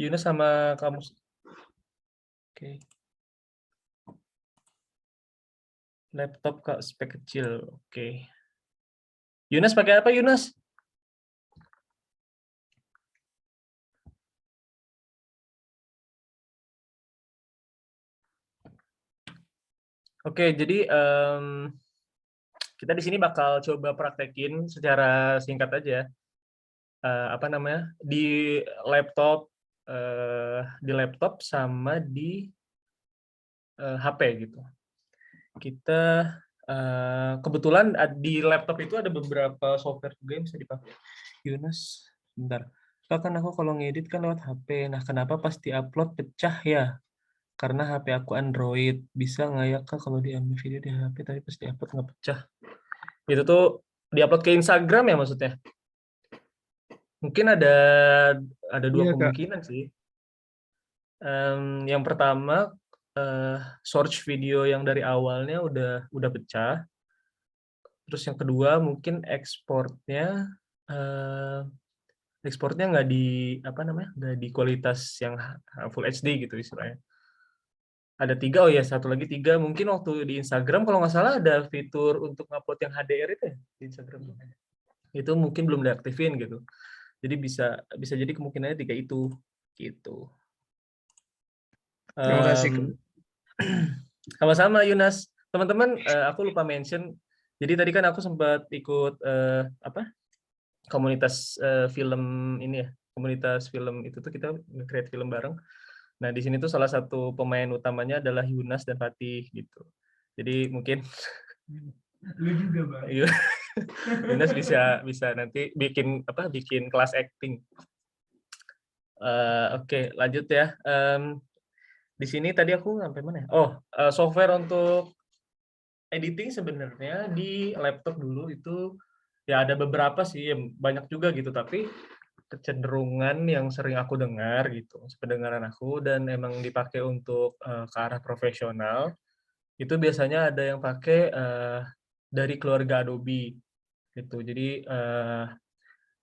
Yunus sama kamu. Oke. Laptop Kak spek kecil. Oke. Yunus pakai apa Yunus? Oke, jadi kita di sini bakal coba praktekin secara singkat aja. Apa namanya? Di laptop sama di HP gitu. Kita kebetulan di laptop itu ada beberapa software juga yang bisa dipakai. Yunus, bentar. Kak, kan aku kalau ngedit kan lewat HP. Nah, kenapa pas di-upload pecah ya? Karena HP aku Android. Bisa nggak ya Kak kalau diambil video di HP tapi pas di-upload nggak pecah? Itu tuh di-upload ke Instagram ya maksudnya? Mungkin ada dua Iya, Kak. kemungkinan sih. Yang pertama, source video yang dari awalnya udah pecah. Terus yang kedua mungkin ekspornya nggak di apa namanya, nggak di kualitas yang Full HD gitu istilahnya. Ada 3, oh ya satu lagi 3, mungkin waktu di Instagram kalau nggak salah ada fitur untuk ngupload yang HDR itu ya, di Instagram. Itu mungkin belum diaktifin gitu. Jadi bisa jadi kemungkinannya 3 itu, gitu. Terima kasih, Kak. Sama-sama Yunas. Teman-teman, aku lupa mention, jadi tadi kan aku sempat ikut komunitas film ini ya, komunitas film itu tuh kita nge-create film bareng. Nah, di sini tuh salah satu pemain utamanya adalah Yunas dan Fatih gitu. Jadi mungkin Lu juga, Bang. Yunas bisa nanti bikin kelas acting. Oke, lanjut ya. Di sini tadi aku sampai mana ya? Oh, software untuk editing sebenarnya di laptop dulu itu ya ada beberapa sih, banyak juga gitu, tapi kecenderungan yang sering aku dengar gitu, pendengaran aku dan emang dipakai untuk ke arah profesional, itu biasanya ada yang pakai dari keluarga Adobe gitu. Jadi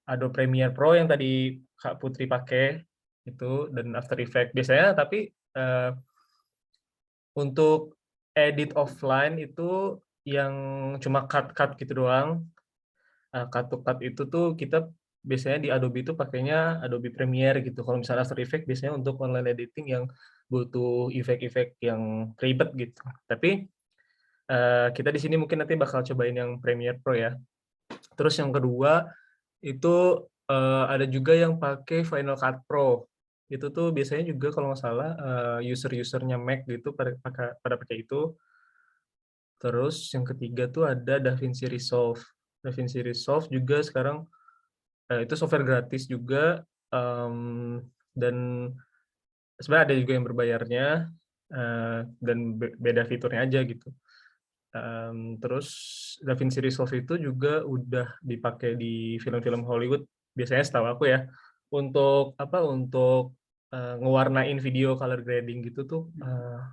Adobe Premiere Pro yang tadi Kak Putri pakai itu dan After Effects biasanya, tapi untuk edit offline itu yang cuma cut-cut gitu doang. Cut to cut itu tuh kita biasanya di Adobe itu pakainya Adobe Premiere gitu. Kalau misalnya After Effects biasanya untuk online editing yang butuh efek-efek yang ribet gitu. Tapi kita di sini mungkin nanti bakal cobain yang Premiere Pro ya. Terus yang kedua itu ada juga yang pakai Final Cut Pro. Itu tuh biasanya juga kalau nggak salah user-usernya Mac gitu pada pakai itu. Terus yang ketiga tuh ada DaVinci Resolve. DaVinci Resolve juga sekarang itu software gratis juga, dan sebenarnya ada juga yang berbayarnya, dan beda fiturnya aja gitu. Terus DaVinci Resolve itu juga udah dipakai di film-film Hollywood, biasanya setahu aku ya, untuk ngewarnain video color grading gitu tuh,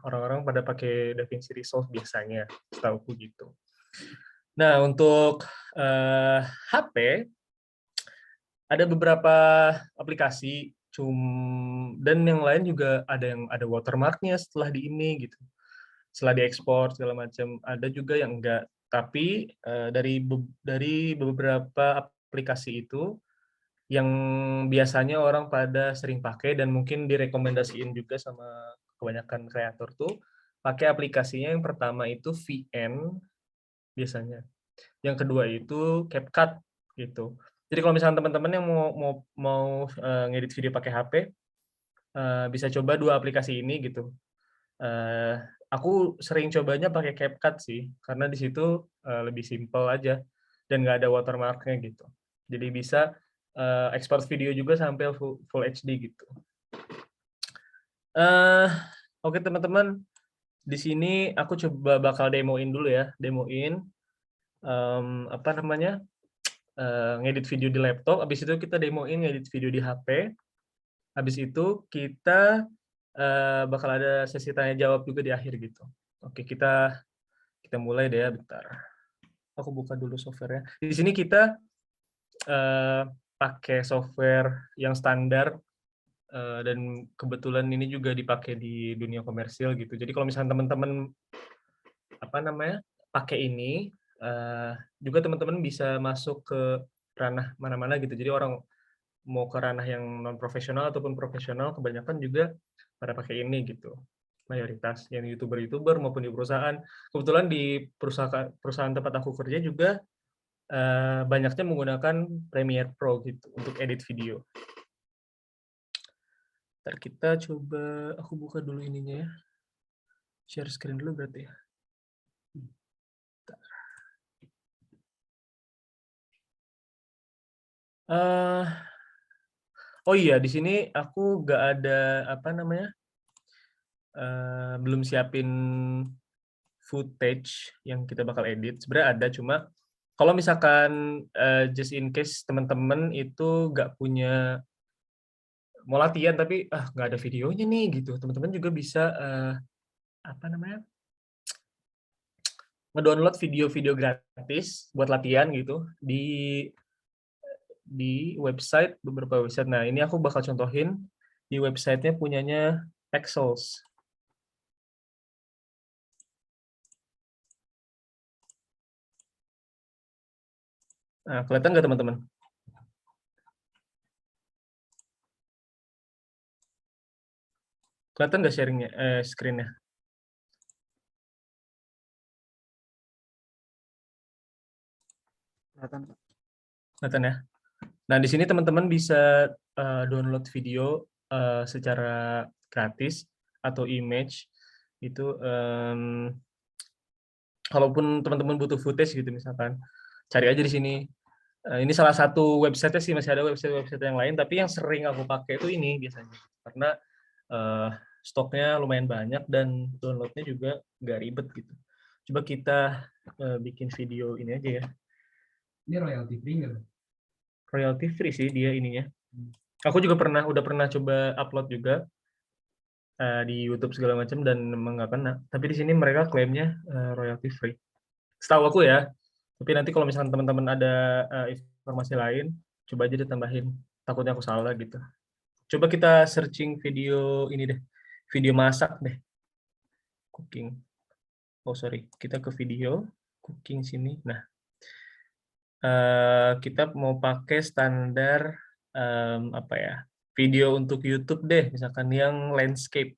orang-orang pada pakai DaVinci Resolve biasanya, setahuku gitu. Nah, untuk HP ada beberapa aplikasi, dan yang lain juga ada watermark-nya setelah di ini gitu, setelah diekspor segala macam. Ada juga yang enggak, tapi dari beberapa aplikasi itu yang biasanya orang pada sering pakai dan mungkin direkomendasiin juga sama kebanyakan kreator tuh, pakai aplikasinya yang pertama itu VN biasanya. Yang kedua itu CapCut gitu. Jadi kalau misalnya teman-teman yang mau ngedit video pakai HP, bisa coba 2 aplikasi ini gitu. Eee, aku sering cobanya pakai CapCut sih, karena di situ lebih simpel aja dan nggak ada watermark-nya gitu. Jadi bisa ekspor video juga sampai full HD gitu. Eh, oke teman-teman, di sini aku coba bakal demoin dulu ya, apa namanya, ngedit video di laptop, habis itu kita demoin ngedit video di HP, habis itu kita bakal ada sesi tanya jawab juga di akhir gitu. Oke, kita mulai deh ya, bentar. Aku buka dulu software-nya. Di sini kita pakai software yang standar dan kebetulan ini juga dipakai di dunia komersil gitu. Jadi kalau misalnya teman-teman pakai ini, juga teman-teman bisa masuk ke ranah mana-mana gitu. Jadi orang mau ke ranah yang non profesional ataupun profesional, kebanyakan juga pada pakai ini gitu. Mayoritas yang YouTuber maupun di perusahaan. Kebetulan di perusahaan tempat aku kerja juga banyaknya menggunakan Premiere Pro gitu untuk edit video. Ntar kita coba, aku buka dulu ininya ya. Share screen dulu berarti ya. Oh iya, di sini aku nggak ada belum siapin footage yang kita bakal edit. Sebenarnya ada, cuma kalau misalkan just in case teman-teman itu nggak punya, mau latihan tapi nggak ada videonya nih gitu, teman-teman juga bisa ngedownload video-video gratis buat latihan gitu di website, beberapa website. Nah, ini aku bakal contohin di websitenya punyanya Pexels. Nah, kelihatan nggak teman-teman? Kelihatan nggak sharingnya, screen-nya? Kelihatan ya? Nah, di sini teman-teman bisa download video secara gratis atau image itu, kalaupun teman-teman butuh footage gitu misalkan, cari aja di sini. Ini salah satu website-nya sih, masih ada website-website yang lain, tapi yang sering aku pakai itu ini biasanya. Karena stoknya lumayan banyak dan download-nya juga nggak ribet gitu. Coba kita bikin video ini aja ya. Ini royalty free nggak? Royalty free sih dia ininya. Aku juga udah pernah coba upload juga di YouTube segala macam dan memang nggak kena. Tapi di sini mereka klaimnya royalty free. Setahu aku ya. Tapi nanti kalau misalkan teman-teman ada informasi lain, coba aja ditambahin. Takutnya aku salah gitu. Coba kita searching video ini deh. Video masak deh. Cooking. Oh sorry, kita ke video cooking sini. Nah, kita mau pakai standar video untuk YouTube deh, misalkan yang landscape.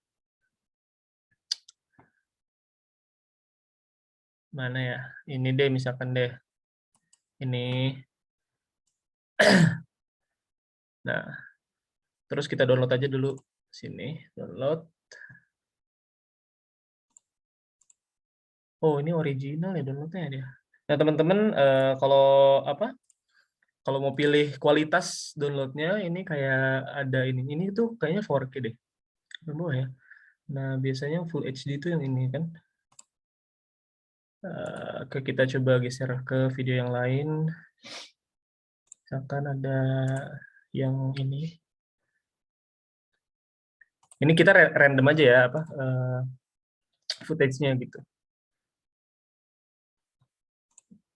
Mana ya? Ini deh misalkan deh. Ini. Nah, terus kita download aja dulu sini, download. Oh, ini original ya downloadnya dia. Nah, teman-teman kalau mau pilih kualitas downloadnya ini kayak ada ini tuh kayaknya 4K deh. Bawah ya. Nah, biasanya Full HD itu yang ini kan. Kita coba geser ke video yang lain. Misalkan ada yang ini. Ini kita random aja ya footage-nya gitu.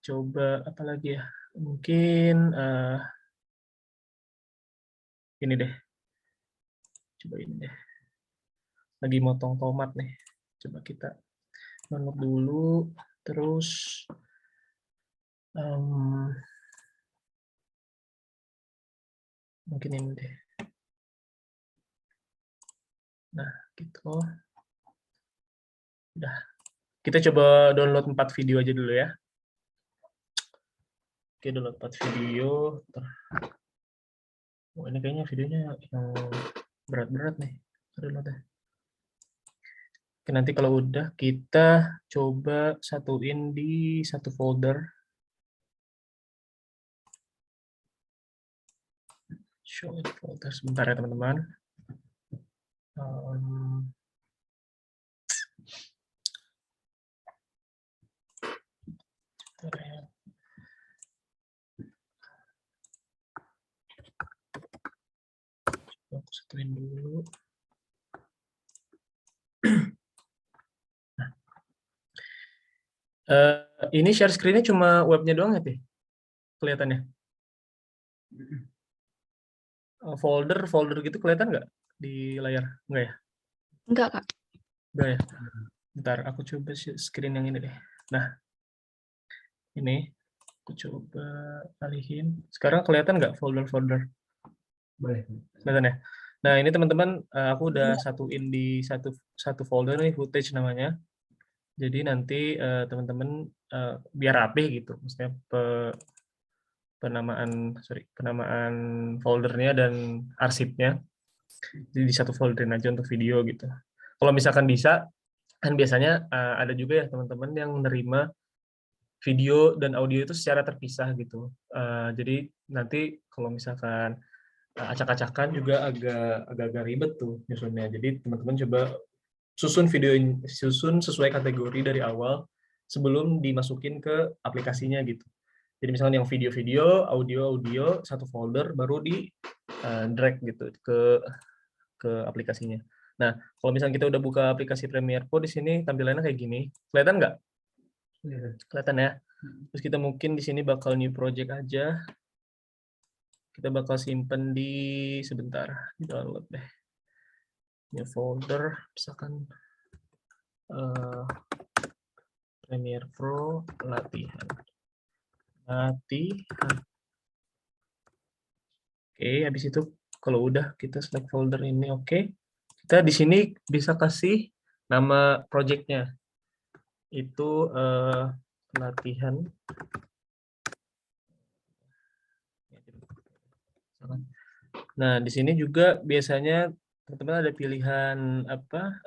Coba apa lagi ya? Mungkin ini deh. Coba ini deh. Lagi motong tomat nih. Coba kita download dulu. Terus mungkin ini deh. Nah, gitu. Udah. Kita coba download 4 video aja dulu ya. Oke, download 4 video. Oh, ini kayaknya videonya yang berat-berat nih. Downloadnya. Oke, nanti kalau udah kita coba satuin di satu folder. Show in folder sebentar ya teman-teman. Aku satuin dulu. Ini share screen-nya cuma webnya doang ya, Teh? Kelihatannya? Folder gitu kelihatan nggak? di layar? Enggak ya? Enggak, Kak. Enggak ya? Bentar, aku coba screen yang ini deh. Nah, ini aku coba alihin. Sekarang kelihatan nggak folder-folder? Boleh. Kelihatan ya? Nah, ini teman-teman, aku udah satuin di satu folder nih, footage namanya. Jadi nanti teman-teman biar rapih gitu, maksudnya penamaan foldernya dan arsipnya di satu folderin aja untuk video gitu. Kalau misalkan bisa, kan biasanya ada juga ya teman-teman yang menerima video dan audio itu secara terpisah gitu. Jadi nanti kalau misalkan acak-acakan juga agak ribet tuh nyusunnya. Jadi teman-teman coba susun sesuai kategori dari awal sebelum dimasukin ke aplikasinya gitu. Jadi misalnya yang video-video, audio-audio satu folder baru di drag gitu ke aplikasinya. Nah, kalau misalnya kita udah buka aplikasi Premiere Pro di sini tampilannya kayak gini. Kelihatan nggak? Kelihatan ya. Terus kita mungkin di sini bakal new project aja. Kita bakal simpen di sebentar, di download deh. New folder, misalkan Premiere Pro latihan. Oke, habis itu kalau udah kita select folder ini oke. Kita di sini bisa kasih nama projectnya. Itu latihan. Nah, di sini juga biasanya teman-teman ada pilihan apa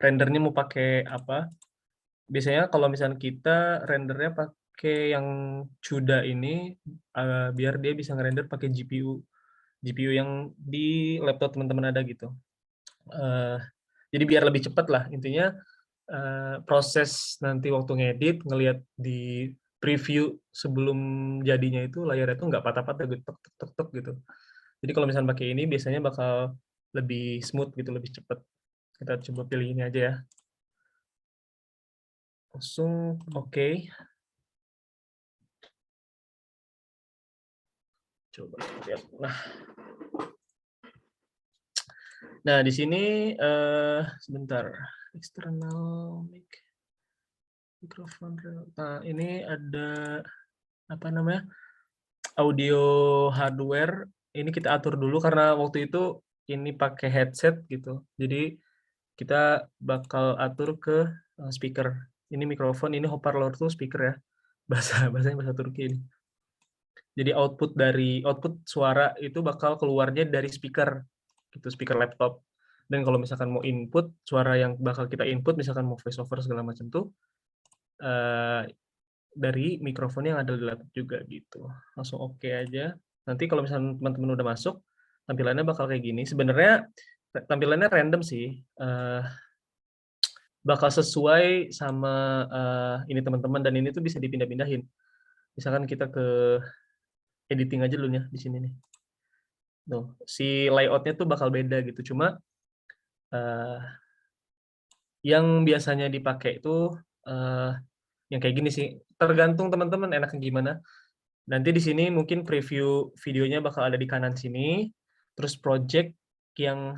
rendernya mau pakai apa. Biasanya kalau misalnya kita rendernya pakai yang CUDA ini biar dia bisa ngerender pakai GPU yang di laptop teman-teman ada gitu. Jadi biar lebih cepat lah intinya. Proses nanti waktu ngedit ngelihat di preview sebelum jadinya itu layarnya itu nggak patah-patah gitu tek gitu. Jadi kalau misalnya pakai ini biasanya bakal lebih smooth gitu, lebih cepat. Kita coba pilih ini aja ya. Langsung oke. Coba lihat. Nah, di sini sebentar. External mic. Mikrofon. Nah, ini ada apa namanya? Audio hardware. Ini kita atur dulu karena waktu itu ini pakai headset gitu. Jadi kita bakal atur ke speaker. Ini mikrofon, ini hoparlor tuh speaker ya. Bahasanya bahasa Turki ini. Jadi output suara itu bakal keluarnya dari speaker. Gitu, speaker laptop. Dan kalau misalkan mau input, suara yang bakal kita input misalkan mau voice over segala macam tuh dari mikrofon yang ada di laptop juga gitu. Langsung oke aja. Nanti kalau misalnya teman-teman udah masuk, tampilannya bakal kayak gini. Sebenarnya tampilannya random sih. Bakal sesuai sama ini teman-teman dan ini tuh bisa dipindah-pindahin. Misalkan kita ke editing aja dulu ya di sini nih. Tuh, si layoutnya tuh bakal beda gitu. Cuma yang biasanya dipakai itu yang kayak gini sih. Tergantung teman-teman enaknya gimana. Nanti di sini mungkin preview videonya bakal ada di kanan sini. Terus project yang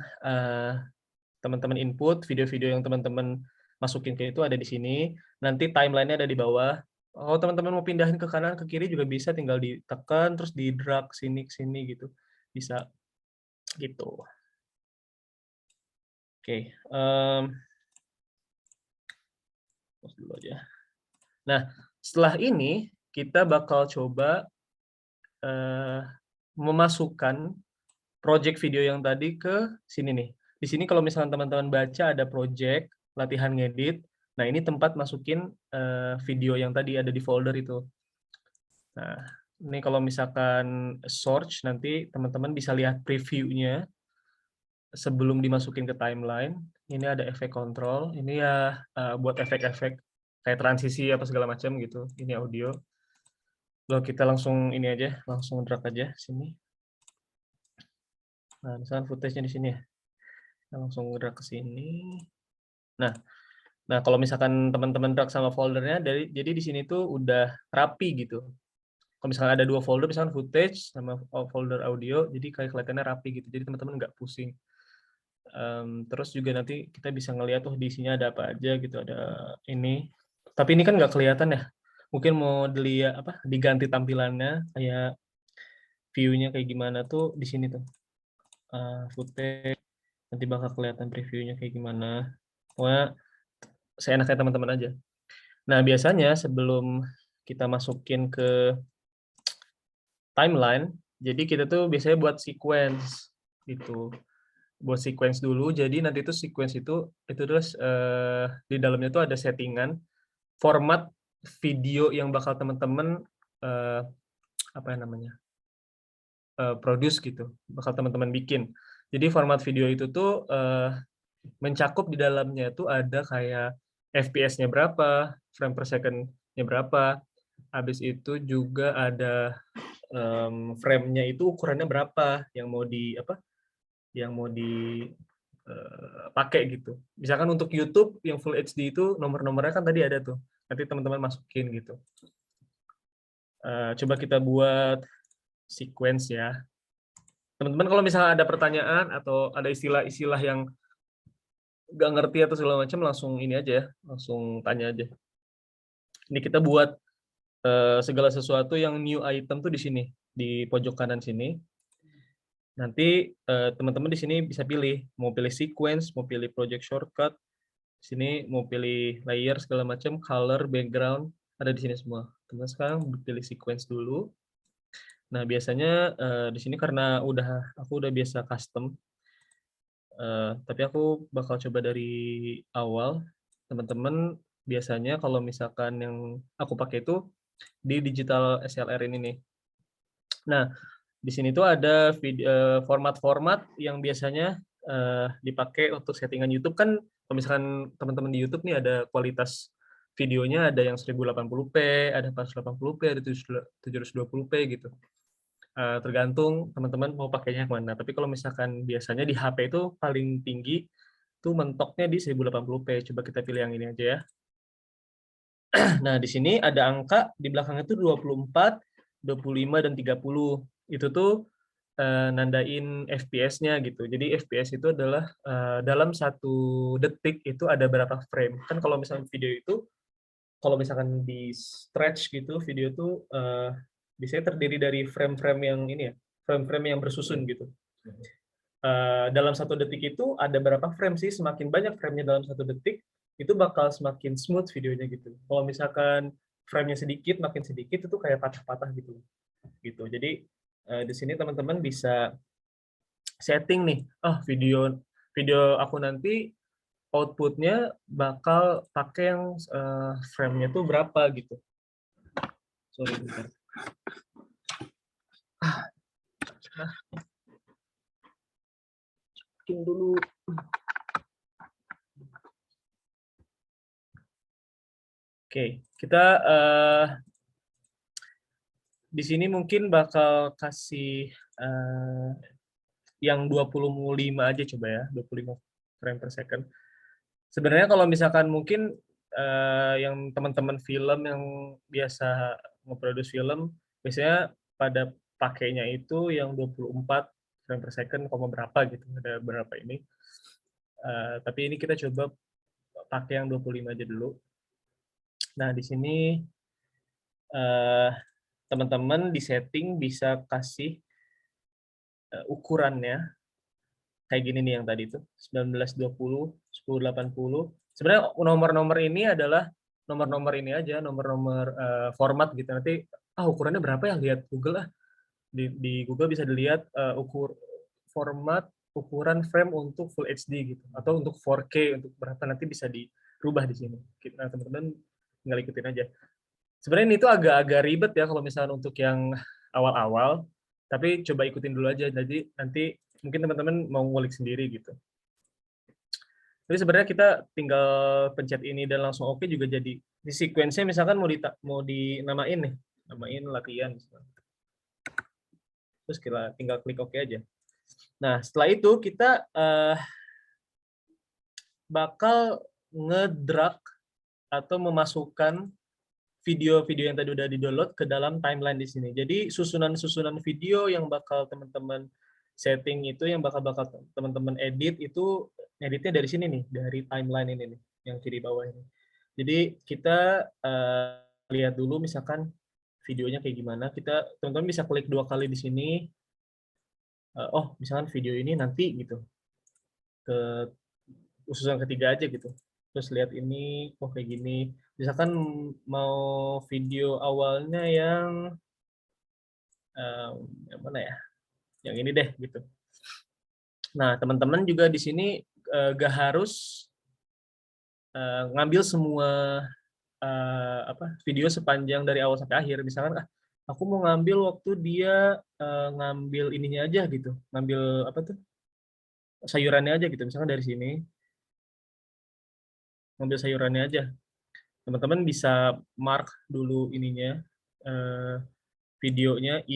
teman-teman input, video-video yang teman-teman masukin ke itu ada di sini. Nanti timeline-nya ada di bawah. Kalau teman-teman mau pindahin ke kanan, ke kiri juga bisa, tinggal ditekan, terus di drag sini ke sini gitu. Bisa gitu. Oke. Pause dulu aja. Nah, setelah ini kita bakal coba memasukkan project video yang tadi ke sini nih. Di sini kalau misalnya teman-teman baca ada project latihan ngedit. Nah, ini tempat masukin video yang tadi ada di folder itu. Nah, ini kalau misalkan search nanti teman-teman bisa lihat previewnya sebelum dimasukin ke timeline. Ini ada efek kontrol. Ini ya buat efek-efek kayak transisi apa segala macam gitu. Ini audio. Lalu kita langsung ini aja, langsung drag aja sini. Nah, misalkan footage-nya di sini ya. Kita langsung drag ke sini. Nah, kalau misalkan teman-teman drag sama foldernya, jadi di sini tuh udah rapi gitu. Kalau misalkan ada 2 folder, misalkan footage sama folder audio, jadi kayak kelihatannya rapi gitu. Jadi teman-teman nggak pusing. Terus juga nanti kita bisa ngelihat tuh di sini ada apa aja gitu, ada ini. Tapi ini kan nggak kelihatan ya. Mungkin mau dilihat apa diganti tampilannya kayak view-nya kayak gimana tuh di sini tuh. Footage nanti bakal kelihatan previewnya kayak gimana. Pokoknya seenaknya teman-teman aja. Nah, biasanya sebelum kita masukin ke timeline, jadi kita tuh biasanya buat sequence gitu. Buat sequence dulu, jadi nanti tuh sequence itu terus di dalamnya tuh ada settingan format video yang bakal teman-teman apa ya namanya? Produce gitu, bakal teman-teman bikin. Jadi format video itu tuh mencakup di dalamnya tuh ada kayak FPS-nya berapa, frame per second-nya berapa, habis itu juga ada frame-nya itu ukurannya berapa yang mau pakai gitu. Misalkan untuk YouTube yang Full HD itu nomor-nomornya kan tadi ada tuh, nanti teman-teman masukin gitu. Coba kita buat sequence ya. Teman-teman kalau misalnya ada pertanyaan atau ada istilah-istilah yang nggak ngerti atau segala macam, langsung ini aja ya, langsung tanya aja. Ini kita buat segala sesuatu yang new item tuh di sini, di pojok kanan sini. Nanti teman-teman di sini bisa pilih, mau pilih sequence, mau pilih project shortcut, di sini mau pilih layer segala macam, color, background, ada di sini semua. Teman sekarang pilih sequence dulu. Nah, biasanya di sini karena aku udah biasa custom, tapi aku bakal coba dari awal. Teman-teman biasanya kalau misalkan yang aku pakai itu di digital SLR ini nih. Nah, di sini tuh ada format-format yang biasanya dipakai untuk settingan YouTube kan. Kalau misalkan teman-teman di YouTube nih ada kualitas videonya, ada yang 1080p, ada 480p, ada 720p gitu. Tergantung teman-teman mau pakainya kemana. Tapi kalau misalkan biasanya di HP itu paling tinggi itu mentoknya di 1080p. Coba kita pilih yang ini aja ya. Nah, di sini ada angka di belakangnya itu 24, 25, dan 30. Itu tuh nandain FPS-nya gitu. Jadi FPS itu adalah dalam 1 detik itu ada berapa frame. Kan kalau misalnya video itu, kalau misalkan di stretch gitu, video itu biasanya terdiri dari frame-frame yang ini ya, frame-frame yang bersusun gitu. Dalam 1 detik itu ada berapa frame sih? Semakin banyak frame-nya dalam 1 detik, itu bakal semakin smooth videonya gitu. Kalau misalkan frame-nya sedikit, makin sedikit itu kayak patah-patah gitu. Jadi di sini teman-teman bisa setting nih, video aku nanti output-nya bakal pakai yang frame-nya tuh berapa gitu. Sorry bentar. Nah, bikin dulu. Oke, kita di sini mungkin bakal kasih yang 25 aja coba ya, 25 frame per second. Sebenarnya kalau misalkan mungkin yang teman-teman film yang biasa nge-produce film, biasanya pada pakainya itu yang 24 frame per second, berapa gitu, ada berapa ini. Tapi ini kita coba pakai yang 25 aja dulu. Nah, di sini teman-teman di setting bisa kasih ukurannya kayak gini nih yang tadi itu 1920, 1080. Sebenarnya nomor-nomor ini adalah nomor-nomor ini aja, nomor-nomor format gitu. Nanti ukurannya berapa ya, lihat Google lah. Di Google bisa dilihat format ukuran frame untuk Full HD gitu, atau untuk 4K untuk berapa, nanti bisa dirubah di sini. Nah, teman-teman tinggal ikutin aja. Sebenarnya ini tuh agak-agak ribet ya kalau misalnya untuk yang awal-awal, tapi coba ikutin dulu aja. Jadi nanti mungkin teman-teman mau ngulik sendiri gitu. Jadi sebenarnya kita tinggal pencet ini dan langsung oke juga jadi. Di sequence-nya misalkan mau dinamain nih, namain latihan. Terus kita tinggal klik oke aja. Nah, setelah itu kita bakal ngedrag atau memasukkan video-video yang tadi udah di-download ke dalam timeline di sini. Jadi susunan-susunan video yang bakal teman-teman setting itu, yang bakal teman-teman edit itu, editnya dari sini nih, dari timeline ini nih, yang kiri bawah ini. Jadi kita lihat dulu misalkan videonya kayak gimana. Teman-teman bisa klik 2 kali di sini. Oh, misalkan video ini nanti gitu. Ke usulan ketiga aja gitu. Terus lihat ini, oh kayak gini. Misalkan mau video awalnya yang mana ya? Yang ini deh gitu. Nah, teman-teman juga di sini gak harus ngambil semua video sepanjang dari awal sampai akhir. Misalkan aku mau ngambil waktu dia ngambil ininya aja gitu, ngambil sayurannya aja gitu. Misalkan dari sini ngambil sayurannya aja. Teman-teman bisa mark dulu ininya, videonya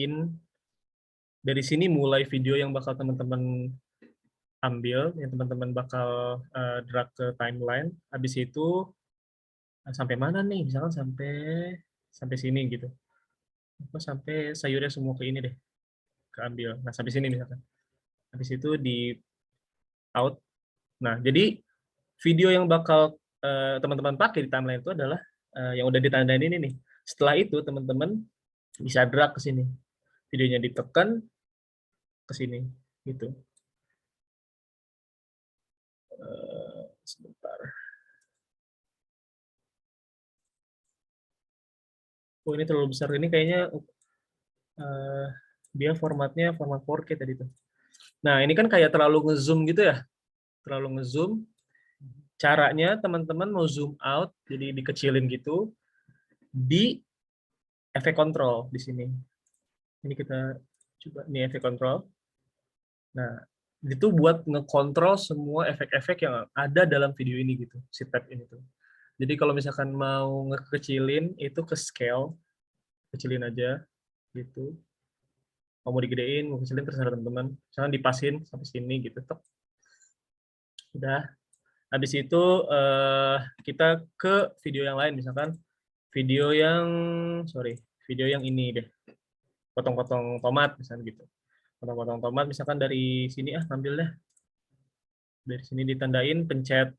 dari sini mulai video yang bakal teman-teman ambil, yang teman-teman bakal drag ke timeline. Habis itu sampai mana nih? Misalkan sampai sini gitu. Sampai sayurnya semua ke ini deh, keambil. Nah, sampai sini misalkan. Habis itu di out. Nah, jadi video yang bakal teman-teman pakai di timeline itu adalah yang udah ditandain ini nih. Setelah itu teman-teman bisa drag ke sini. Videonya ditekan ke sini gitu. Sebentar. Oh, ini terlalu besar. Ini kayaknya dia formatnya format 4K tadi tuh. Nah, ini kan kayak terlalu ngezoom gitu ya. Terlalu ngezoom. Caranya teman-teman mau zoom out, jadi dikecilin gitu, di efek control di sini. Ini kita coba, ini efek control. Nah, itu buat ngekontrol semua efek-efek yang ada dalam video ini gitu, si tab ini tuh. Jadi kalau misalkan mau ngekecilin, itu ke scale, kecilin aja gitu. Mau digedein, mau kecilin terserah teman-teman. Misalkan dipasin sampai sini gitu, tek. Udah. Habis itu kita ke video yang lain, misalkan video yang ini deh, potong-potong tomat misalnya gitu. Potong-potong tomat misalkan dari sini ngambil deh. Dari sini ditandain pencet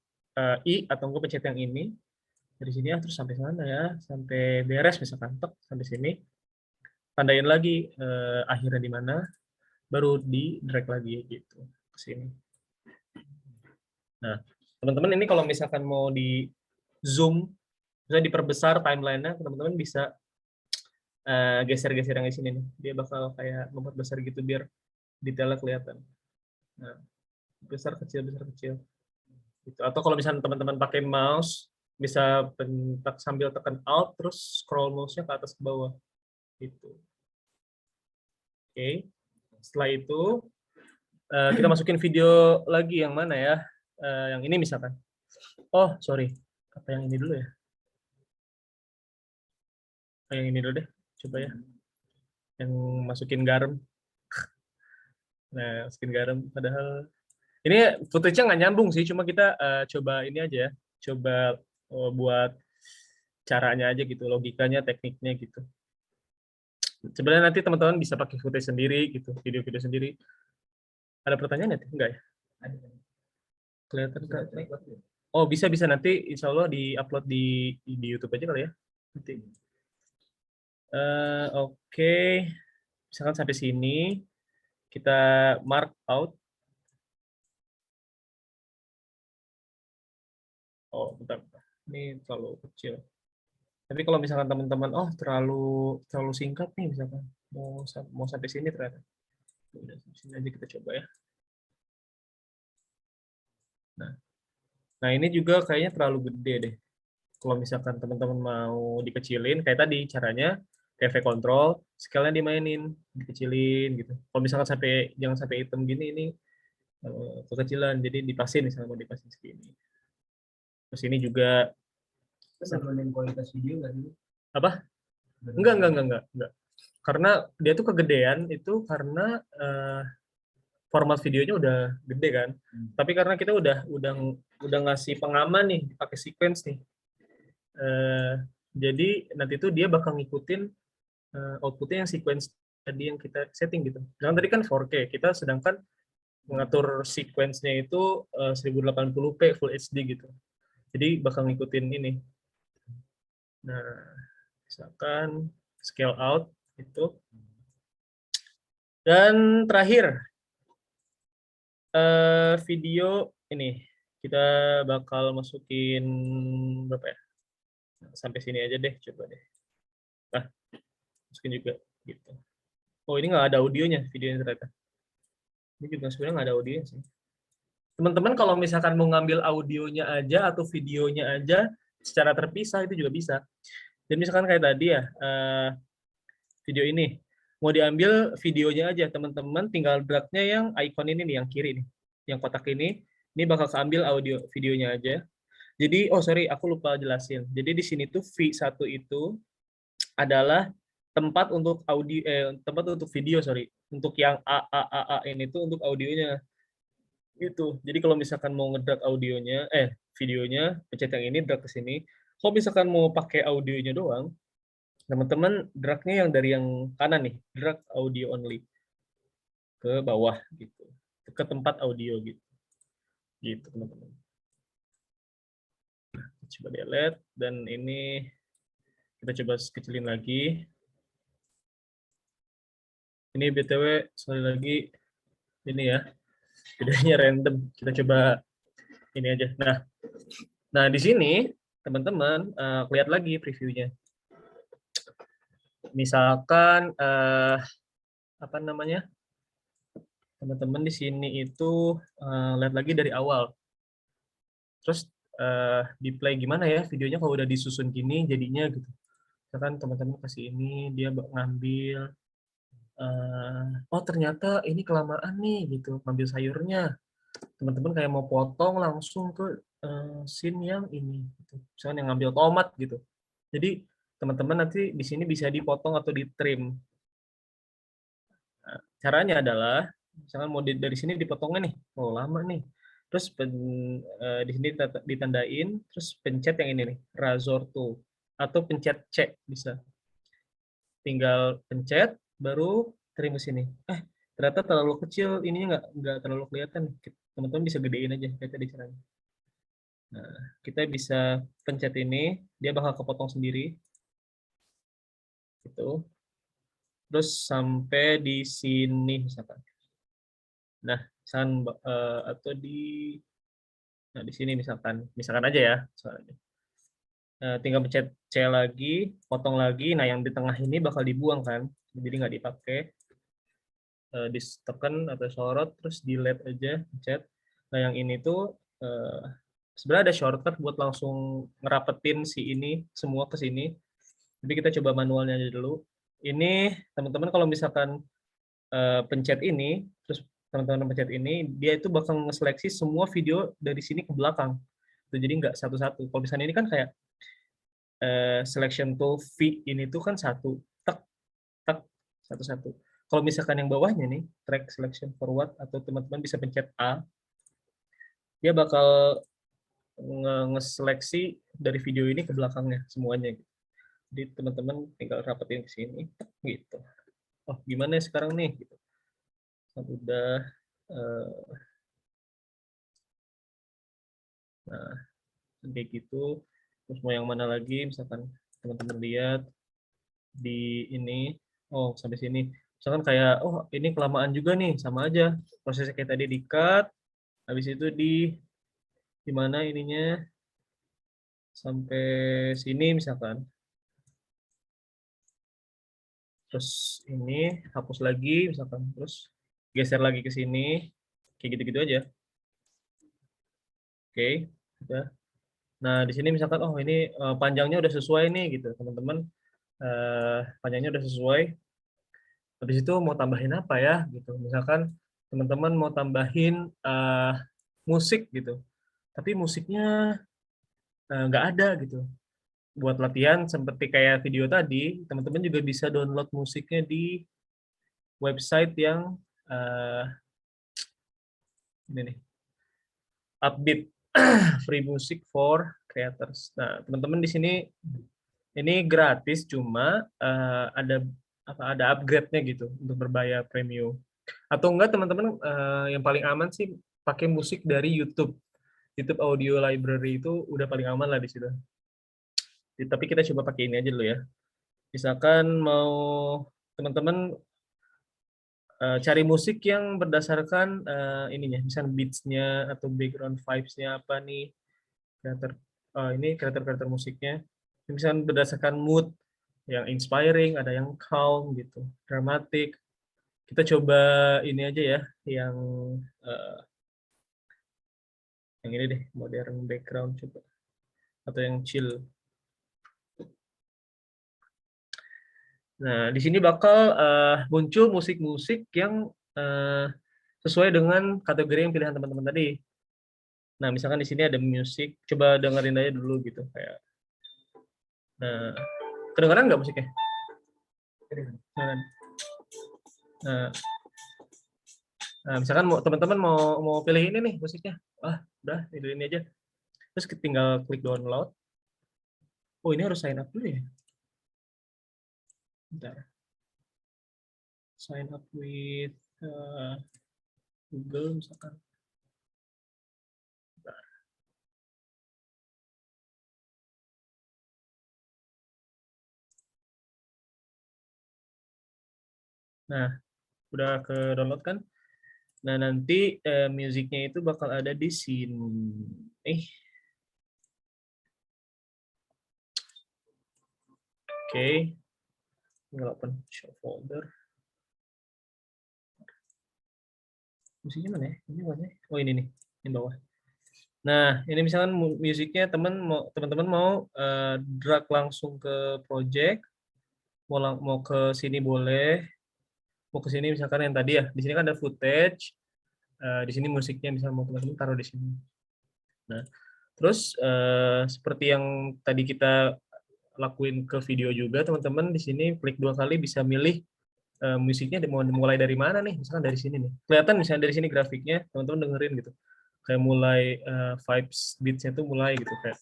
I atau enggak pencet yang ini. Dari sini terus sampai sana ya, sampai beres misalkan, tek sampai sini. Tandain lagi akhirnya di mana, baru di drag lagi gitu ke sini. Nah, teman-teman ini kalau misalkan mau di zoom, misalnya diperbesar timeline-nya, teman-teman bisa geser-geser yang di sini nih. Dia bakal kayak memperbesar gitu biar detailnya kelihatan. Nah, besar kecil gitu. Atau kalau misalnya teman-teman pakai mouse, bisa sambil tekan alt terus scroll mouse-nya ke atas ke bawah gitu. Oke. Setelah itu kita masukin video lagi yang mana ya? Yang ini misalkan. Oh, sorry. Apa yang ini dulu ya? Yang ini dulu deh. Coba ya. Yang masukin garam. Nah, masukin garam. Padahal ini footage-nya nggak nyambung sih. Cuma kita coba ini aja ya. Coba buat caranya aja gitu. Logikanya, tekniknya gitu. Sebenarnya nanti teman-teman bisa pakai footage sendiri gitu. Video-video sendiri. Ada pertanyaan ya? Enggak ya? Kelihatan kan? Oh, bisa nanti insya Allah di-upload di YouTube aja kali ya. Nanti. Oke. Misalkan sampai sini, kita mark out. Oh, bentar. Ini terlalu kecil. Tapi kalau misalkan teman-teman, oh terlalu singkat nih misalkan, mau sampai sini ternyata. Udah, sini aja kita coba ya. Nah, ini juga kayaknya terlalu gede deh. Kalau misalkan teman-teman mau dikecilin, kayak tadi caranya, efek control, scale-nya dimainin, dikecilin gitu. Kalau misalkan jangan sampai hitam gini, ini kekecilan, jadi dipasin misalnya mau dipasin segini. Terus ini juga kualitas video nggak dulu? apa? Enggak. Karena dia tuh kegedean itu karena format videonya udah gede kan. Tapi karena kita udah ngasih pengaman nih, pakai sequence nih. Jadi nanti tuh dia bakal ngikutin outputnya yang sequence tadi yang kita setting gitu. Jangan tadi kan 4K, kita sedangkan mengatur sequence-nya itu 1080p Full HD gitu. Jadi bakal ngikutin ini. Nah, misalkan scale out itu. Dan terakhir, video ini kita bakal masukin berapa ya? Sampai sini aja deh, coba deh. Nah, masukin juga gitu. Oh, ini nggak ada audionya, videonya ternyata. Ini juga sebenarnya nggak ada audionya sih. Teman-teman kalau misalkan mau ngambil audionya aja atau videonya aja secara terpisah itu juga bisa. Dan misalkan kayak tadi ya, video ini mau diambil videonya aja, teman-teman tinggal drag-nya yang icon ini nih, yang kiri nih, yang kotak ini bakal keambil audio videonya aja. Jadi, oh sorry, aku lupa jelasin. Jadi di sini tuh V1 itu adalah tempat untuk tempat untuk video, sorry. Untuk yang A ini tuh untuk audionya. Gitu. Jadi kalau misalkan mau ngedrag audionya, videonya, pencet yang ini, drag ke sini. Kalau misalkan mau pakai audionya doang, teman-teman drag-nya yang dari yang kanan nih, drag audio only ke bawah gitu, ke tempat audio gitu, gitu teman-teman. Coba delete dan ini kita coba kecilin lagi. Ini btw sekali lagi ini ya, videonya random. Kita coba ini aja. Nah di sini teman-teman lihat lagi previewnya. Misalkan apa namanya, teman-teman di sini itu lihat lagi dari awal. Terus di play gimana ya videonya kalau udah disusun gini jadinya gitu. Misalkan teman-teman kasih ini, dia ngambil, oh ternyata ini kelamaan nih gitu, ngambil sayurnya. Teman-teman kayak mau potong langsung ke scene yang ini, gitu. Misalkan yang ngambil tomat gitu. Jadi teman-teman nanti di sini bisa dipotong atau di trim. Nah, caranya adalah, misalkan mau dari sini dipotongnya nih, oh lama nih. Terus di sini ditandain, terus pencet yang ini nih, razor tool. Atau pencet C bisa. Tinggal pencet, baru trim ke sini. Ternyata terlalu kecil, ininya nggak terlalu kelihatan. Teman-teman bisa gedein aja, kayak tadi caranya. Nah, kita bisa pencet ini, dia bakal kepotong sendiri. Gitu. Terus sampai di sini misalkan. Nah, atau di sini misalkan aja ya, tinggal pencet C lagi, potong lagi. Nah, yang di tengah ini bakal dibuang kan, jadi nggak dipakai. Ditekan atau sorot, terus delete aja, pencet. Nah, yang ini tuh sebenarnya ada shortcut buat langsung ngerapetin si ini semua ke sini. Tapi kita coba manualnya aja dulu. Ini teman-teman kalau misalkan pencet ini, terus teman-teman pencet ini, dia itu bakal ngeseleksi semua video dari sini ke belakang. Jadi nggak satu-satu. Kalau misalnya ini kan kayak selection tool V ini tuh kan satu, tek, tek, satu-satu. Kalau misalkan yang bawahnya nih, track selection forward, atau teman-teman bisa pencet A, dia bakal ngeseleksi dari video ini ke belakangnya semuanya. Jadi teman-teman tinggal rapetin ke sini, gitu. Oh, gimana ya sekarang nih? Gitu. Udah, nah, kayak gitu. Terus mau yang mana lagi? Misalkan teman-teman lihat di ini, oh sampai sini. Misalkan kayak, oh ini kelamaan juga nih, sama aja. Prosesnya kayak tadi di-cut, habis itu di mana ininya, sampai sini misalkan. Terus ini hapus lagi misalkan, terus geser lagi ke sini, kayak gitu-gitu aja. Oke, udah. Nah di sini misalkan, oh ini panjangnya udah sesuai nih gitu, teman-teman. Panjangnya udah sesuai. Habis itu mau tambahin apa ya gitu. Misalkan teman-teman mau tambahin musik gitu, tapi musiknya nggak ada gitu. Buat latihan seperti kayak video tadi, teman-teman juga bisa download musiknya di website yang ini nih, Upbeat, free music for creators. Nah, teman-teman di sini Ini gratis, cuma ada upgrade-nya gitu untuk berbayar premium. Atau enggak teman-teman, yang paling aman sih pakai musik dari YouTube. YouTube Audio Library itu udah paling aman lah di situ. Tapi kita coba pakai ini aja dulu ya. Misalkan mau teman-teman cari musik yang berdasarkan ininya, misalnya beats-nya atau background vibes-nya apa nih, ini kreator musiknya. Misalnya berdasarkan mood, yang inspiring, ada yang calm gitu, dramatic. Kita coba ini aja ya, yang ini deh, modern background coba, atau yang chill. Nah, di sini bakal muncul musik-musik yang sesuai dengan kategori yang pilihan teman-teman tadi. Nah, misalkan di sini ada musik, coba dengerin aja dulu gitu kayak. Nah, kedengeran nggak musiknya? Kedengeran. Nah, misalkan teman-teman mau pilih ini nih musiknya, udah pilih ini aja. Terus tinggal klik download. Oh, ini harus sign up dulu ya. Bentar. Sign up with Google misalkan. Bentar. Nah, udah ke download kan? Nah, nanti musiknya itu bakal ada di sini. Oke. Tinggal open show folder. Musiknya mana ya? Ini mana? Oh, ini nih, ini bawah. Nah, ini misalkan musiknya teman-teman mau drag langsung ke project, mau ke sini boleh, mau ke sini misalkan yang tadi ya, di sini kan ada footage, di sini musiknya bisa mau teman-teman taruh di sini. Nah, terus seperti yang tadi kita lakuin ke video juga, teman-teman di sini klik 2 kali bisa milih musiknya mau mulai dari mana nih, misalkan dari sini nih. Kelihatan misalnya dari sini grafiknya, teman-teman dengerin gitu. Kayak mulai vibes beats-nya tuh mulai gitu kayak.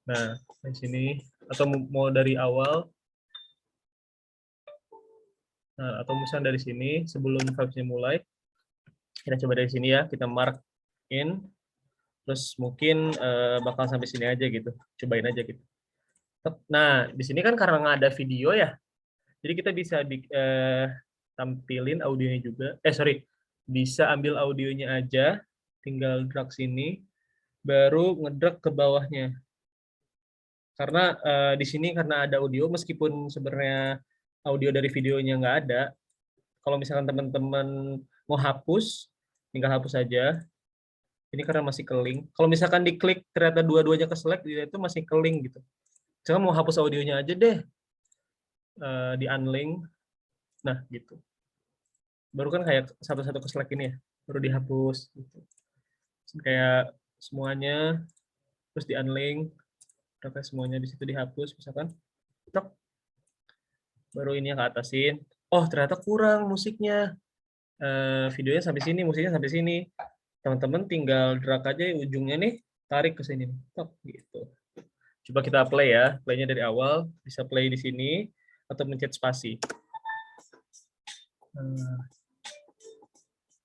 Nah, di sini atau mau dari awal. Nah, atau misalnya dari sini sebelum vibes-nya mulai. Kita coba dari sini ya, kita mark in. Terus mungkin bakal sampai sini aja gitu. Cobain aja gitu. Nah, di sini kan karena nggak ada video ya. Jadi kita bisa tampilin audionya juga. Sorry, bisa ambil audionya aja, tinggal drag sini, baru ngedrag ke bawahnya. Karena di sini karena ada audio, meskipun sebenarnya audio dari videonya nggak ada, kalau misalkan teman-teman mau hapus, tinggal hapus aja. Ini karena masih ke link. Kalau misalkan diklik ternyata dua-duanya ke select, itu masih ke link gitu. Misalkan mau hapus audionya aja deh, di unlink. Nah, gitu. Baru kan kayak satu-satu ke Slack ini ya, baru dihapus gitu. Kayak semuanya terus di unlink, kayak semuanya di situ dihapus misalkan. Tok. Baru ini yang ke atasin. Oh, ternyata kurang musiknya. Videonya sampai sini, musiknya sampai sini. Teman-teman tinggal drag aja ujungnya nih, tarik ke sini. Tok gitu. Coba kita play ya. Playnya dari awal, bisa play di sini atau mencet spasi.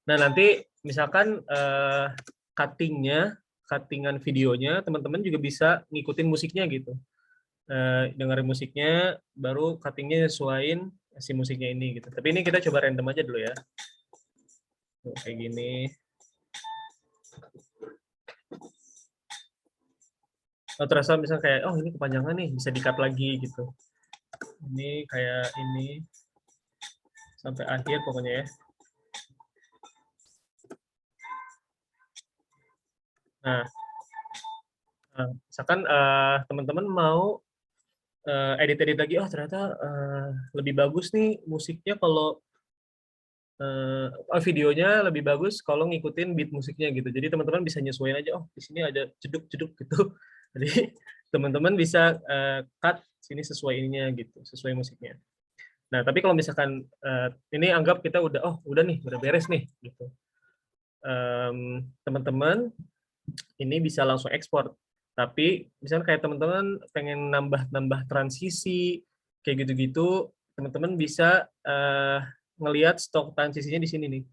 Nah, nanti misalkan cuttingan videonya, teman-teman juga bisa ngikutin musiknya gitu. Dengerin musiknya, baru cuttingnya sesuaiin si musiknya ini gitu. Tapi ini kita coba random aja dulu ya. Tuh, kayak gini. Oh, terasa misalnya kayak, oh ini kepanjangan nih, bisa di-cut lagi gitu. Ini kayak ini, sampai akhir pokoknya ya. Nah, misalkan teman-teman mau edit-edit lagi, oh ternyata lebih bagus nih musiknya kalau videonya lebih bagus kalau ngikutin beat musiknya gitu. Jadi teman-teman bisa nyesuaiin aja, oh di sini ada jeduk-jeduk gitu. Jadi teman-teman bisa cut sini sesuai ininya gitu, sesuai musiknya. Nah, tapi kalau misalkan ini anggap kita udah nih, udah beres nih gitu. Teman-teman ini bisa langsung ekspor. Tapi misalnya kayak teman-teman pengen nambah transisi kayak gitu-gitu, teman-teman bisa ngelihat stok transisinya di sini nih.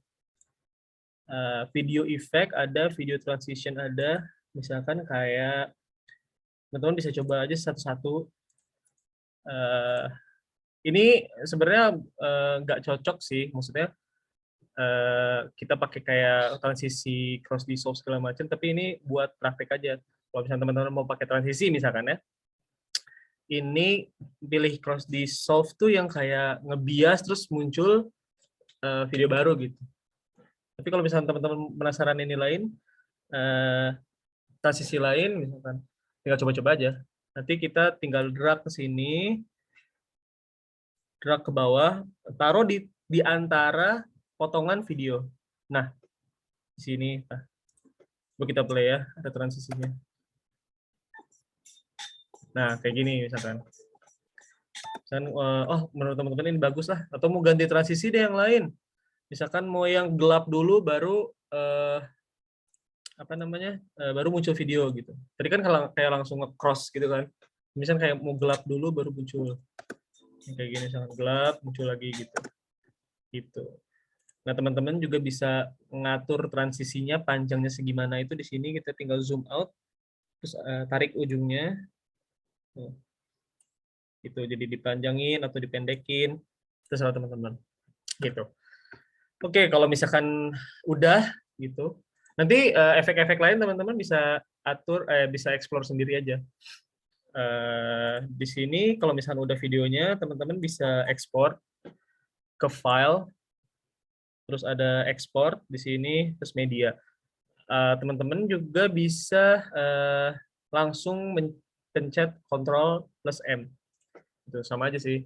Video effect ada, video transition ada. Misalkan kayak teman-teman bisa coba aja satu-satu. Ini sebenarnya nggak cocok sih, maksudnya kita pakai kayak transisi cross dissolve segala macam, tapi ini buat praktek aja. Kalau misalnya teman-teman mau pakai transisi misalkan ya, ini pilih cross dissolve tuh yang kayak ngebias terus muncul video baru gitu. Tapi kalau misalnya teman-teman penasaran ini lain, transisi lain misalkan, tinggal coba-coba aja. Nanti kita tinggal drag ke sini, drag ke bawah, taruh di antara potongan video. Nah, di sini, coba kita play ya, ada transisinya. Nah, kayak gini misalkan. Oh, menurut teman-teman ini bagus lah, atau mau ganti transisi deh yang lain. Misalkan mau yang gelap dulu, baru baru muncul video gitu. Tadi kan kayak langsung nge-cross gitu kan. Misalkan kayak mau gelap dulu, baru muncul. Kayak gini, misalkan gelap, muncul lagi gitu. Gitu. Nah, teman-teman juga bisa ngatur transisinya, panjangnya segimana itu di sini kita tinggal zoom out, terus tarik ujungnya, gitu. Jadi dipanjangin atau dipendekin, terserah teman-teman. Gitu. Oke, kalau misalkan udah gitu, nanti efek-efek lain teman-teman bisa atur, bisa explore sendiri aja. Di sini kalau misalkan udah videonya, teman-teman bisa ekspor ke file. Terus ada export di sini, terus media. Teman-teman juga bisa langsung pencet Ctrl plus M. Itu sama aja sih.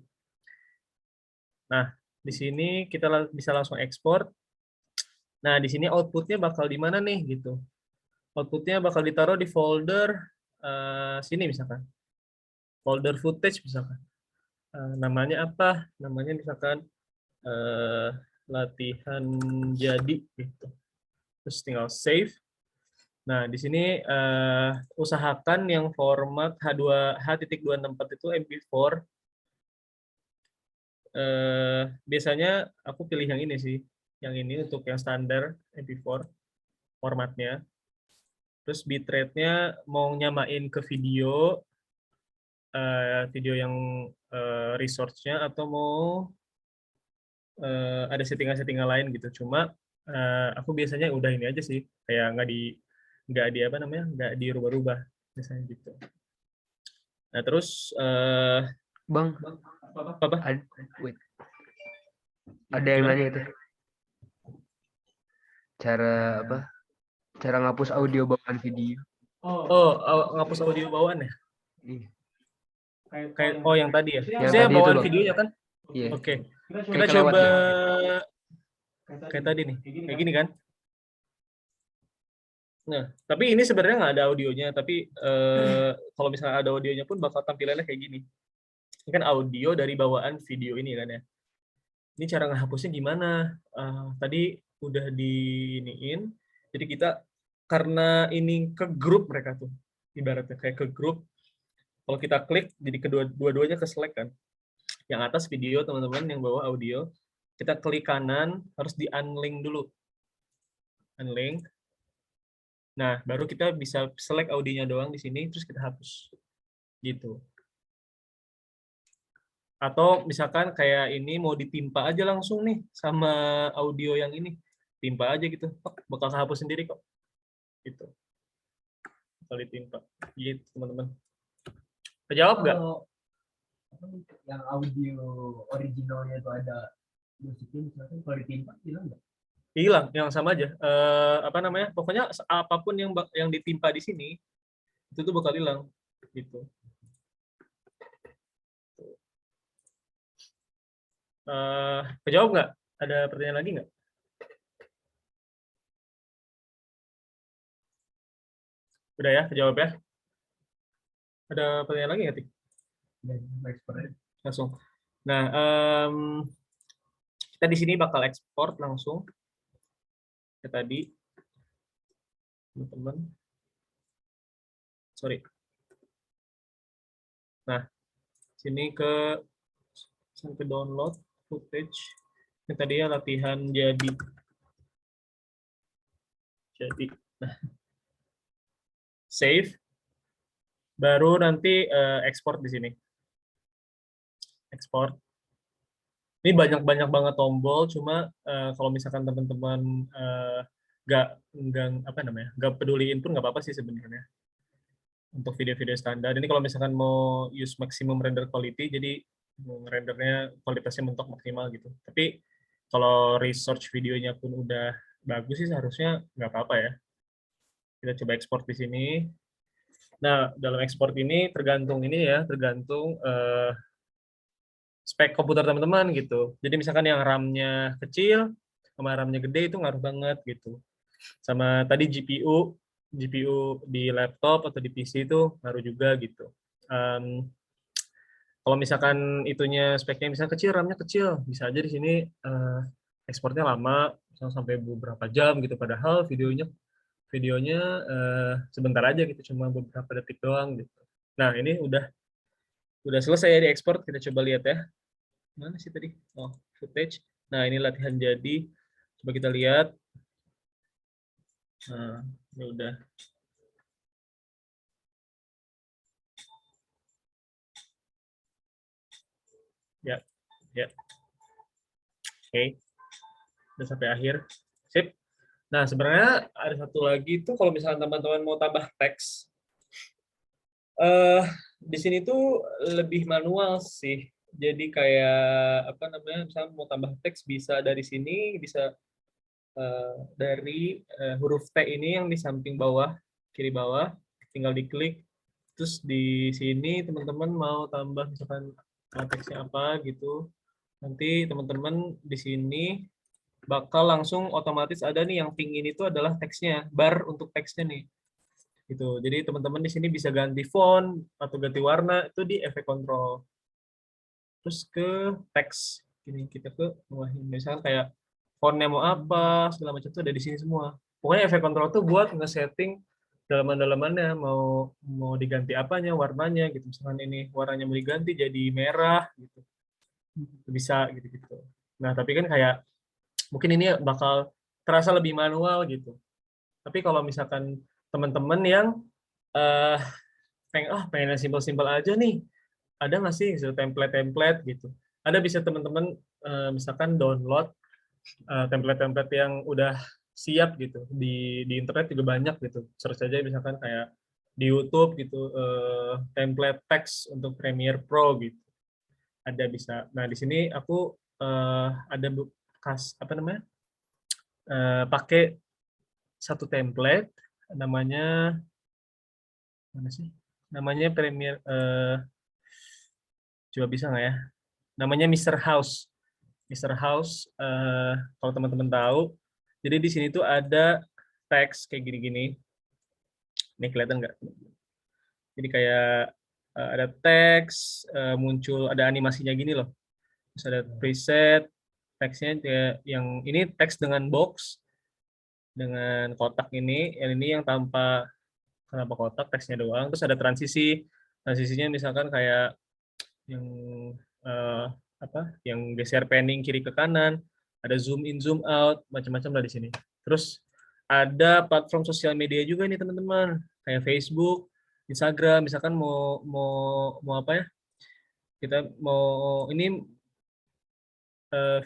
Nah, di sini kita bisa langsung ekspor. Nah, di sini outputnya bakal di mana nih gitu. Outputnya bakal ditaruh di folder sini misalkan. Folder footage misalkan. Namanya apa? Namanya misalkan latihan jadi gitu. Terus tinggal save. Nah, di sini usahakan yang format H264 itu MP4. Biasanya aku pilih yang ini sih. Yang ini untuk yang standar MP4 formatnya. Terus bitrate-nya mau nyamain ke video, video yang resource-nya, atau mau ada settingan-settingan lain gitu. Cuma aku biasanya udah ini aja sih, kayak nggak di apa namanya, nggak dirubah-rubah misalnya gitu. Nah, terus Bang, apa? wait. Ada yang nanya itu. Cara apa? Cara ngapus audio bawaan video. Oh, ngapus audio bawaan ya? Iya. Kayak yang tadi ya? Yang Saya tadi bawaan itu, Bang. videonya kan? Iya. Oke. Kita Kita coba ya. kayak tadi nih. Kayak gini kan? Nah, tapi ini sebenarnya nggak ada audionya, tapi kalau misalnya ada audionya pun bakal tampilannya kayak gini. Ini kan audio dari bawaan video ini kan ya. Ini cara ngehapusnya gimana? Tadi udah diiniin, jadi kita karena ini ke grup mereka tuh, ibaratnya kayak ke grup. Kalau kita klik, jadi dua-duanya ke select kan. Yang atas video teman-teman, yang bawah audio. Kita klik kanan, harus di unlink dulu. Unlink. Nah, baru kita bisa select audionya doang di sini, terus kita hapus. Gitu. Atau misalkan kayak ini mau ditimpa aja langsung nih sama audio yang ini. Timpa aja gitu. Bakal hapus sendiri kok. Gitu. Bakal ditimpa. Gitu, teman-teman. Kejawab nggak? Yang audio originalnya itu ada musiknya, misalkan kalau ditimpa hilang nggak? Hilang, yang sama aja. Apa namanya? Pokoknya apapun yang ditimpa di sini itu tuh bakal hilang. Gitu. Kejawab nggak? Ada pertanyaan lagi nggak? Udah ya, kejawab ya. Ada pertanyaan lagi nggak, Tik? Langsung. Nah, kita di sini bakal ekspor langsung ke tadi, teman-teman. sorry. Nah, sini sampai download footage. Ini tadi ya latihan jadi. Nah, save. Baru nanti export di sini. Export. Ini banyak banget tombol, cuma kalau misalkan teman-teman nggak peduliin pun nggak apa-apa sih sebenarnya untuk video-video standar. Ini kalau misalkan mau use maximum render quality, jadi rendernya kualitasnya mentok maksimal gitu. Tapi kalau research videonya pun udah bagus sih seharusnya nggak apa-apa ya. Kita coba export di sini. Nah, dalam export ini tergantung spek komputer teman-teman gitu. Jadi misalkan yang RAM-nya kecil sama RAM-nya gede itu ngaruh banget gitu. Sama tadi GPU di laptop atau di PC itu ngaruh juga gitu. Kalau misalkan itunya speknya misalnya kecil, RAM-nya kecil, bisa aja di sini ekspornya lama, misalnya sampai beberapa jam gitu. Padahal videonya sebentar aja gitu, cuma beberapa detik doang gitu. Nah, ini udah selesai ya diekspor, kita coba lihat ya. Mana sih tadi? Oh, footage. Nah, ini latihan jadi. Coba kita lihat. Nah, ini udah. Ya, ya. Oke. Udah sampai akhir. Sip. Nah, sebenarnya ada satu lagi tuh kalau misalnya teman-teman mau tambah teks. Di sini tuh lebih manual sih. Jadi kayak apa namanya? Misalnya mau tambah teks bisa dari sini, bisa dari huruf T ini yang di samping bawah, kiri bawah, tinggal diklik. Terus di sini teman-teman mau tambah misalkan teksnya apa gitu. Nanti teman-teman di sini bakal langsung otomatis ada nih yang pink ini tuh adalah teksnya, bar untuk teksnya nih. Gitu. Jadi teman-teman di sini bisa ganti font atau ganti warna itu di efek control. Terus ke teks. Ini kita ke bawah ini. Misalkan kayak fontnya mau apa, segala macam itu ada di sini semua. Pokoknya efek control tuh buat nge-setting dalaman-dalamannya mau diganti apanya, warnanya gitu. Misalkan ini warnanya mau diganti jadi merah gitu. Bisa gitu-gitu. Nah, tapi kan kayak mungkin ini bakal terasa lebih manual gitu. Tapi kalau misalkan teman-teman yang eh pengen simpel-simpel aja nih, ada nggak sih template-template gitu? Ada bisa teman-teman misalkan download template-template yang udah siap gitu di internet juga banyak gitu. Search aja misalkan kayak di YouTube gitu template teks untuk Premiere Pro gitu. Ada bisa. Nah di sini aku ada bekas apa namanya pakai satu template namanya mana sih? Namanya Premiere coba bisa nggak ya? Namanya Mr. House. Mr. House, kalau teman-teman tahu, jadi di sini tuh ada teks kayak gini-gini. Ini kelihatan nggak? Jadi kayak ada teks, muncul, ada animasinya gini loh. Terus ada preset, teksnya yang ini teks dengan box, dengan kotak ini, yang ini yang tanpa kenapa kotak, teksnya doang. Terus ada transisinya misalkan kayak yang uh, yang geser panning kiri ke kanan, ada zoom in zoom out, macam-macam lah di sini. Terus ada platform sosial media juga nih teman-teman, kayak Facebook, Instagram, misalkan mau apa ya, kita mau ini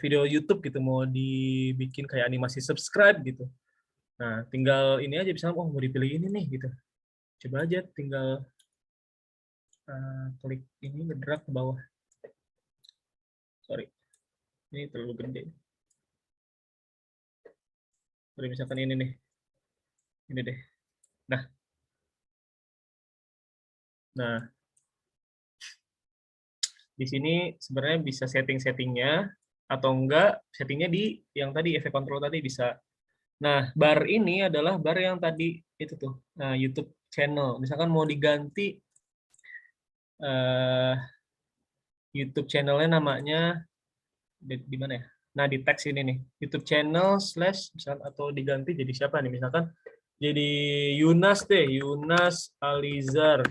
video YouTube gitu, mau dibikin kayak animasi subscribe gitu. Nah, tinggal ini aja misalnya, mau dipilih ini nih gitu. Coba aja tinggal klik ini, ngedrag ke bawah. Sorry, ini terlalu gede. Sorry, misalkan ini nih. Ini deh. Nah, di sini sebenarnya bisa setting-settingnya, atau enggak settingnya di yang tadi, efek control tadi bisa. Nah, bar ini adalah bar yang tadi itu tuh, YouTube channel. Misalkan mau diganti YouTube channelnya namanya di mana ya? Nah, di teks ini nih, YouTube channel / misalkan, atau diganti jadi siapa nih? Misalkan jadi Yunas deh, Yunas Alizar.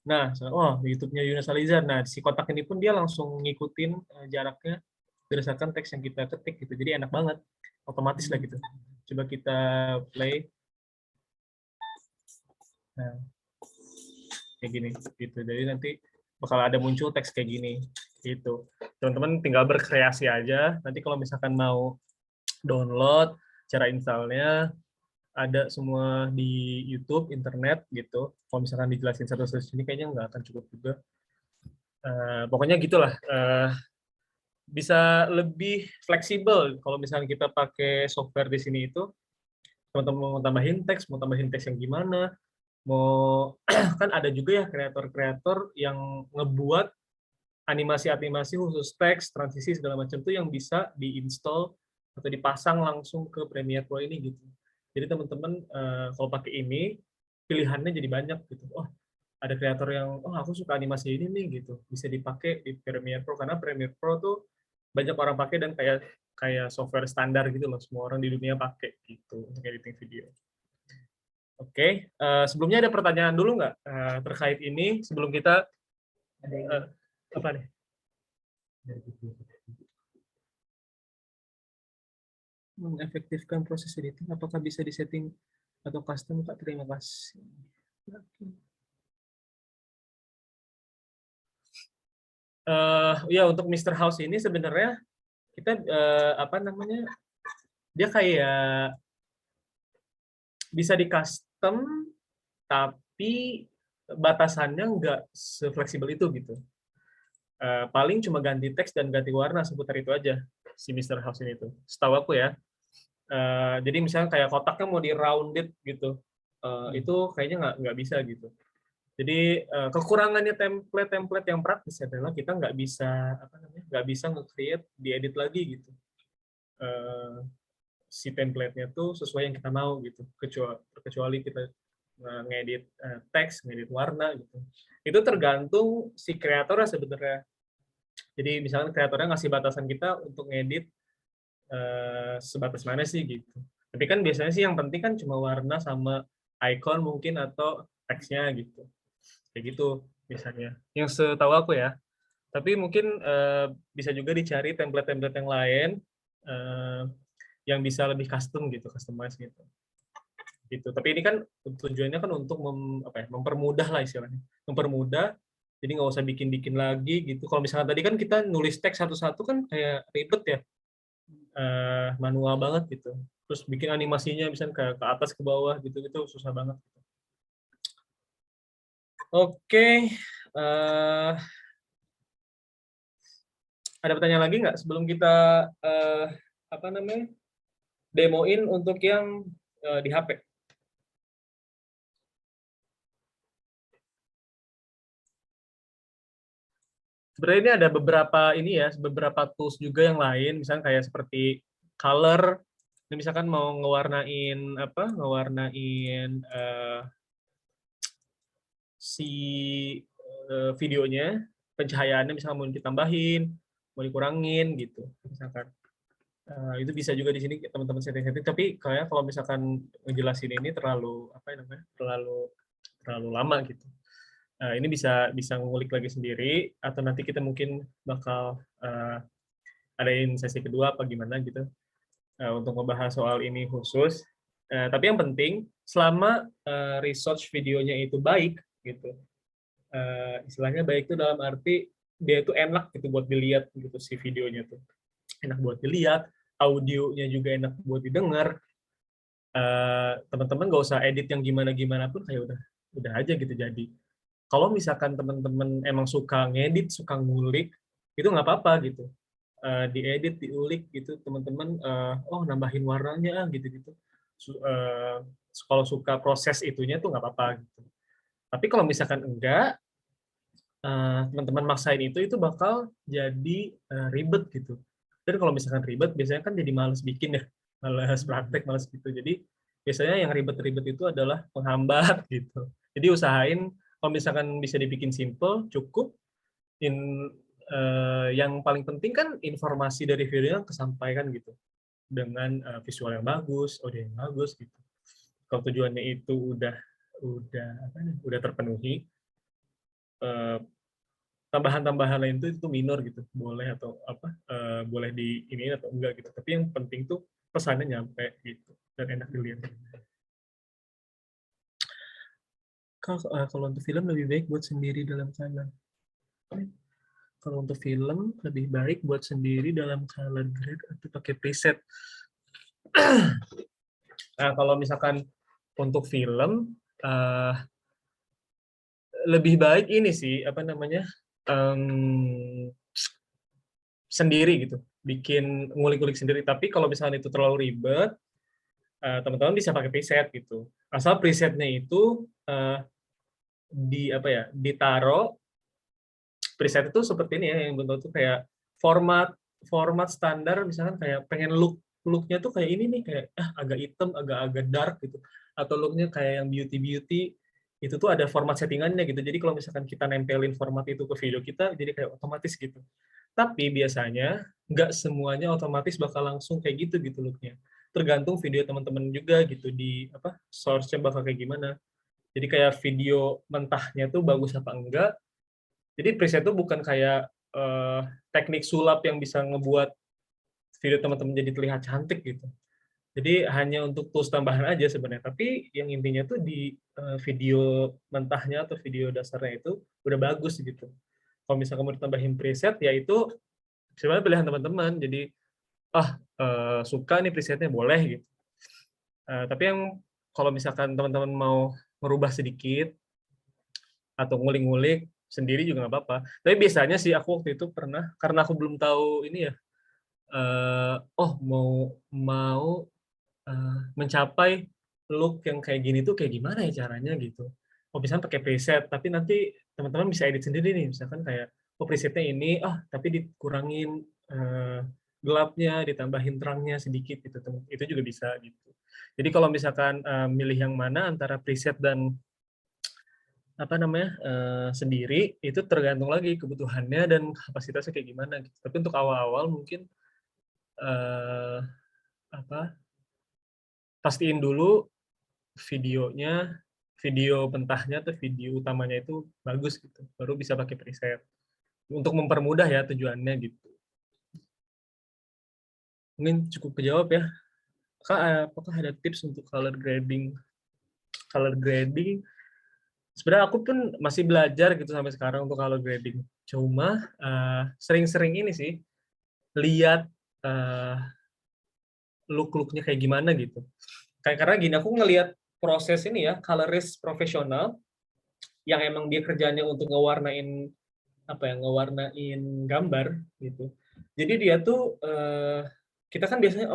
Nah, oh YouTube-nya Yunas Alizar. Nah, si kotak ini pun dia langsung ngikutin jaraknya berdasarkan teks yang kita ketik gitu. Jadi enak banget, otomatis lah gitu. Coba kita play. Nah, kayak gini gitu. Jadi nanti bakal ada muncul teks kayak gini gitu. Teman-teman tinggal berkreasi aja. Nanti kalau misalkan mau download, cara installnya ada semua di YouTube, internet gitu. Kalau misalkan dijelasin satu-satu sini kayaknya nggak akan cukup juga. Pokoknya gitulah. Bisa lebih fleksibel kalau misalnya kita pakai software di sini itu. Teman-teman mau tambahin teks yang gimana, mau kan ada juga ya kreator-kreator yang ngebuat animasi-animasi khusus teks, transisi segala macam itu yang bisa diinstal atau dipasang langsung ke Premiere Pro ini gitu. Jadi teman-teman kalau pakai ini pilihannya jadi banyak gitu. Oh, ada kreator yang aku suka animasi ini nih gitu. Bisa dipakai di Premiere Pro karena Premiere Pro tuh banyak orang pakai dan kayak software standar gitu loh, semua orang di dunia pakai gitu untuk editing video. Oke, sebelumnya ada pertanyaan dulu nggak terkait ini sebelum kita Ada yang apa nih? Mengefektifkan proses editing, apakah bisa disetting atau custom, Kak? Terima kasih. Ya untuk Mr. House ini sebenarnya kita apa namanya? Dia kayak bisa di custom tapi batasannya nggak se-fleksibel itu gitu. Paling cuma ganti teks dan ganti warna seputar itu aja si Mr. House ini tuh. Setahu aku ya. Jadi misalnya kayak kotaknya mau di rounded gitu. Itu kayaknya nggak bisa gitu. Jadi kekurangannya template yang praktis adalah kita nggak bisa nggak bisa nge-create, diedit lagi gitu. Si template-nya tuh sesuai yang kita mau gitu. Kecuali kita ngedit teks, ngedit warna gitu. Itu tergantung si kreatornya sebenarnya. Jadi misalnya kreatornya ngasih batasan kita untuk ngedit sebatas mana sih gitu. Tapi kan biasanya sih yang penting kan cuma warna sama icon mungkin atau teksnya gitu. Kayak gitu misalnya. Yang setahu aku ya. Tapi mungkin bisa juga dicari template-template yang lain yang bisa lebih custom gitu, customize gitu. Gitu. Tapi ini kan tujuannya kan untuk mempermudah lah istilahnya. Mempermudah, jadi nggak usah bikin-bikin lagi gitu. Kalau misalnya tadi kan kita nulis teks satu-satu kan kayak ribet ya. Manual banget gitu. Terus bikin animasinya misalnya ke atas ke bawah gitu susah banget. Oke, ada pertanyaan lagi nggak sebelum kita demoin untuk yang di HP? Sebenarnya ini ada beberapa tools juga yang lain, misalnya kayak seperti color. Ini misalkan mau ngewarnain si videonya, pencahayaannya misalnya mau ditambahin, mau dikurangin gitu, misalkan. Itu bisa juga di sini teman-teman setting-setting. Tapi kayak kalau misalkan ngejelasin ini terlalu terlalu lama gitu. Ini bisa ngulik lagi sendiri atau nanti kita mungkin bakal adain sesi kedua apa gimana gitu untuk membahas soal ini khusus. Tapi yang penting selama research videonya itu baik gitu. Istilahnya baik itu dalam arti dia itu enak gitu buat dilihat gitu si videonya tuh. Enak buat dilihat, audionya juga enak buat didengar. Teman-teman nggak usah edit yang gimana-gimana pun kayak udah aja gitu jadi. Kalau misalkan teman-teman emang suka ngedit, suka ngulik, itu nggak apa-apa gitu. Diedit, diulik gitu, teman-teman, nambahin warnanya gitu-gitu. Kalau suka proses itunya tuh nggak apa-apa gitu. Tapi kalau misalkan enggak, teman-teman maksain itu bakal jadi ribet gitu. Dan kalau misalkan ribet, biasanya kan jadi males bikin ya, males praktek, males gitu. Jadi biasanya yang ribet-ribet itu adalah penghambat gitu. Jadi usahain kalau misalkan bisa dibikin simple, cukup. Yang paling penting kan informasi dari videonya kesampaikan gitu dengan visual yang bagus, audio yang bagus gitu. kalau tujuannya itu udah terpenuhi, tambahan-tambahan lain itu minor gitu, boleh atau boleh di ini atau enggak gitu. Tapi yang penting tuh pesannya nyampe gitu dan enak dilihat. Kalau untuk film lebih baik buat sendiri dalam color. Kalau untuk film lebih baik buat sendiri dalam color grade atau pakai preset. Nah, kalau misalkan untuk film lebih baik ini sih sendiri gitu, bikin ngulik-ngulik sendiri. Tapi kalau misalkan itu terlalu ribet, teman-teman bisa pakai preset gitu. Asal presetnya itu ditaruh. Preset itu seperti ini ya, yang bentuk tuh kayak format standar, misalkan kayak pengen looknya tuh kayak ini nih, kayak agak hitam, agak dark gitu, atau looknya kayak yang beauty itu tuh ada format settingannya gitu. Jadi kalau misalkan kita nempelin format itu ke video kita, jadi kayak otomatis gitu. Tapi biasanya nggak semuanya otomatis bakal langsung kayak gitu looknya. Tergantung video teman-teman juga gitu, di source-nya bakal kayak gimana. Jadi kayak video mentahnya tuh bagus apa enggak. Jadi preset itu bukan kayak teknik sulap yang bisa ngebuat video teman-teman jadi terlihat cantik gitu. Jadi hanya untuk tools tambahan aja sebenarnya. Tapi yang intinya tuh di video mentahnya atau video dasarnya itu udah bagus gitu. Kalau misalnya kamu ditambahin preset, ya itu sebenarnya pilihan teman-teman. Jadi suka nih presetnya, boleh gitu. Tapi yang kalau misalkan teman-teman mau merubah sedikit atau ngulik-ngulik sendiri juga nggak apa-apa. Tapi biasanya sih aku waktu itu pernah, karena aku belum tahu ini ya, mau mencapai look yang kayak gini tuh kayak gimana ya caranya gitu. Misalnya pakai preset, tapi nanti teman-teman bisa edit sendiri nih, misalkan kayak presetnya ini, tapi dikurangin gelapnya, ditambahin terangnya sedikit gitu, itu juga bisa gitu. Jadi kalau misalkan milih yang mana antara preset dan sendiri, itu tergantung lagi kebutuhannya dan kapasitasnya kayak gimana gitu. Tapi untuk awal-awal mungkin eh, pastiin dulu video mentahnya atau video utamanya itu bagus gitu, baru bisa pakai preset untuk mempermudah ya tujuannya gitu. Mungkin cukup kejawab ya. Apakah ada tips untuk color grading? Color grading sebenarnya aku pun masih belajar gitu sampai sekarang untuk color grading. Cuma sering-sering ini sih lihat look-looknya kayak gimana gitu. Karena gini, aku ngelihat proses ini ya, colorist profesional yang emang dia kerjanya untuk ngewarnain gambar gitu. Jadi dia tuh kita kan biasanya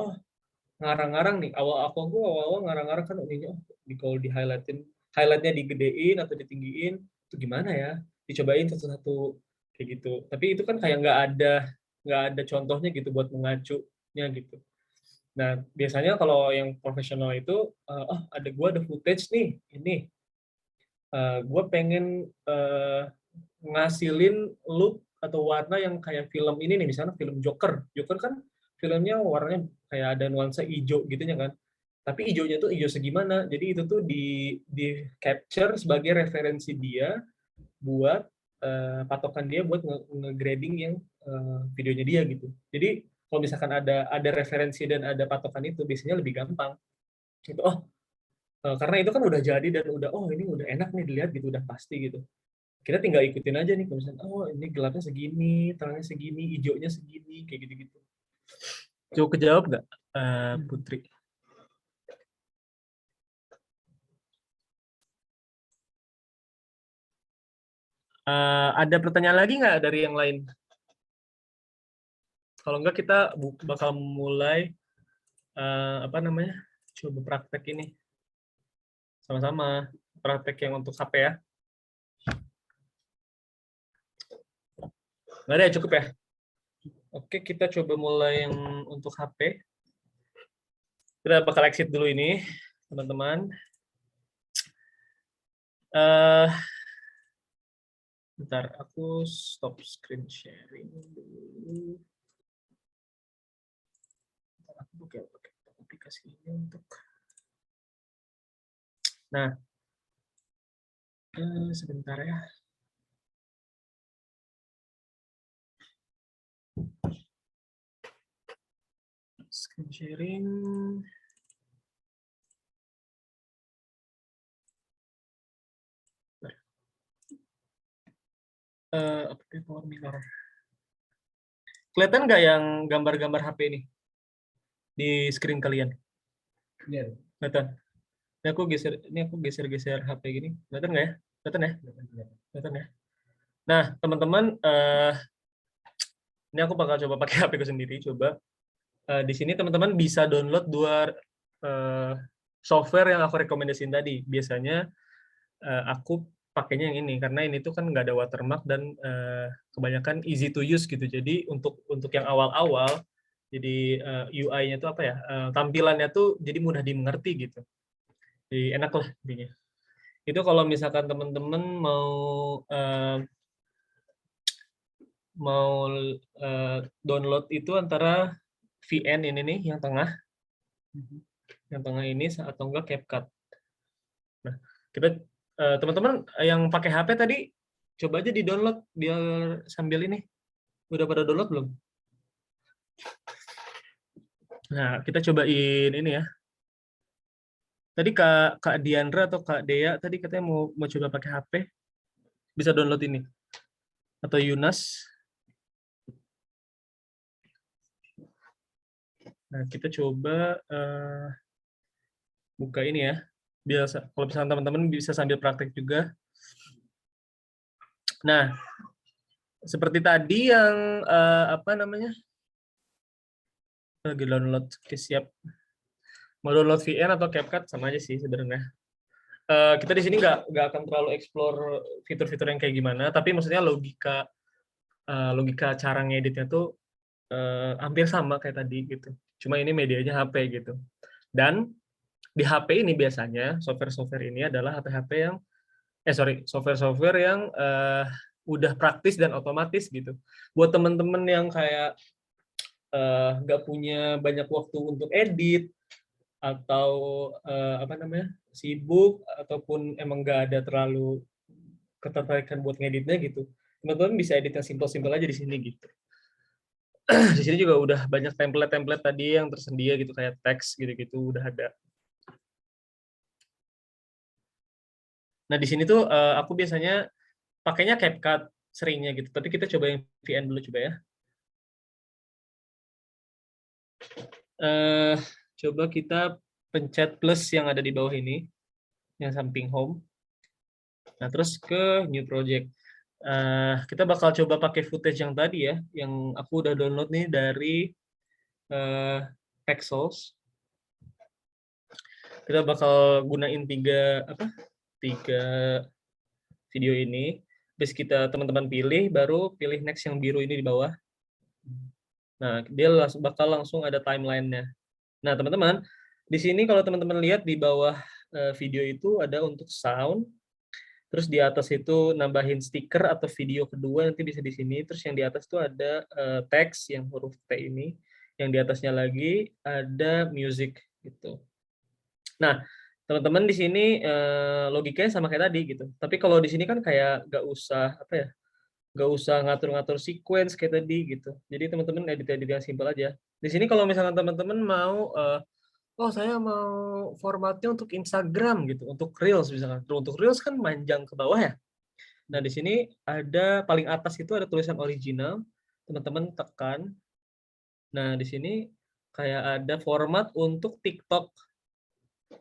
ngarang-ngarang nih. Awal-awal ngarang-ngarang kan kalau di highlightnya digedein atau ditinggiin itu gimana ya? Dicobain satu-satu kayak gitu. Tapi itu kan kayak nggak ada contohnya gitu buat mengacunya gitu. Nah, biasanya kalau yang profesional itu ada footage nih, ini gue pengen ngasilin look atau warna yang kayak film ini nih, misalnya film Joker. Joker kan filmnya warnanya kayak ada nuansa hijau gitu ya kan. Tapi hijaunya tuh hijau segimana. Jadi itu tuh di capture sebagai referensi dia buat patokan dia buat nge-grading yang videonya dia gitu. Jadi kalau misalkan ada referensi dan ada patokan itu biasanya lebih gampang. Gitu. Karena itu kan udah jadi dan ini udah enak nih dilihat gitu, udah pasti gitu. Kita tinggal ikutin aja nih, kalau misalnya ini gelapnya segini, terangnya segini, hijaunya segini, kayak gitu-gitu. Cukup kejawab nggak, Putri? Ada pertanyaan lagi nggak dari yang lain? Kalau nggak kita bakal mulai coba praktek ini sama-sama, praktek yang untuk HP ya. Nggak ada ya, cukup ya? Oke, kita coba mulai yang untuk HP. Kita bakal exit dulu ini, teman-teman. Bentar, aku stop screen sharing dulu. Aku pakai aplikasi ini untuk Nah, sebentar ya. Screen sharing. Apa itu power mirror? Kelihatan nggak yang gambar-gambar HP ini di screen kalian? Clear. Kelihatan. Ini aku geser-geser HP gini. Kelihatan nggak ya? Kelihatan ya? Kelihatan ya? Nah, teman-teman, ini aku bakal coba pakai HP ku sendiri. Coba di sini teman-teman bisa download dua software yang aku rekomendasiin tadi. Biasanya aku pakainya yang ini karena ini tuh kan nggak ada watermark dan kebanyakan easy to use gitu. Jadi untuk yang awal-awal, jadi UI-nya tuh apa ya? Tampilannya tuh jadi mudah dimengerti gitu. Jadi enak lah intinya. Itu kalau misalkan teman-teman mau download itu antara VN ini nih yang tengah ini atau enggak CapCut. Nah, kita teman-teman yang pakai HP tadi coba aja di-download biar sambil ini. Udah pada download belum? Nah, kita cobain ini ya. Tadi Kak Diandra atau Kak Dea tadi katanya mau coba pakai HP. Bisa download ini. Atau Yunas. Nah, kita coba buka ini ya. Biasa kalau misalnya teman-teman bisa sambil praktek juga. Nah, seperti tadi yang apa namanya? Lagi download, oke, siap. Mau download VN atau CapCut sama aja sih sebenarnya. Kita di sini nggak akan terlalu explore fitur-fitur yang kayak gimana, tapi maksudnya logika cara ngeditnya tuh hampir sama kayak tadi gitu. Cuma ini medianya HP gitu. Dan di HP ini biasanya software-software ini adalah HP-HP yang software-software yang udah praktis dan otomatis gitu. Buat teman-teman yang kayak nggak punya banyak waktu untuk edit atau apa namanya sibuk ataupun emang nggak ada terlalu ketertarikan buat ngeditnya gitu, teman-teman bisa edit yang simpel-simpel aja di sini gitu. Di sini juga udah banyak template-template tadi yang tersedia gitu kayak teks gitu-gitu udah ada. Nah di sini tuh aku biasanya pakainya CapCut seringnya gitu, tapi kita coba yang VN dulu coba ya. Coba kita pencet plus yang ada di bawah ini, yang samping home. Nah terus ke new project. Kita bakal coba pakai footage yang tadi ya, yang aku udah download nih dari Pexels. Kita bakal gunain tiga video ini. Terus kita teman-teman pilih, baru pilih next yang biru ini di bawah. Nah, dia bakal langsung ada timeline-nya. Nah, teman-teman, di sini kalau teman-teman lihat di bawah video itu ada untuk sound. Terus di atas itu nambahin stiker atau video kedua nanti bisa di sini. Terus yang di atas itu ada teks yang huruf T ini. Yang di atasnya lagi ada music gitu. Nah, teman-teman di sini logikanya sama kayak tadi gitu. Tapi kalau di sini kan kayak nggak usah apa ya, nggak usah ngatur-ngatur sequence kayak tadi gitu. Jadi teman-teman edit-edit yang simpel aja. Di sini kalau misalkan teman-teman mau, oh saya mau formatnya untuk Instagram gitu, untuk Reels misalkan. Untuk Reels kan panjang ke bawah ya. Nah di sini ada paling atas itu ada tulisan original, teman-teman tekan. Nah di sini kayak ada format untuk TikTok.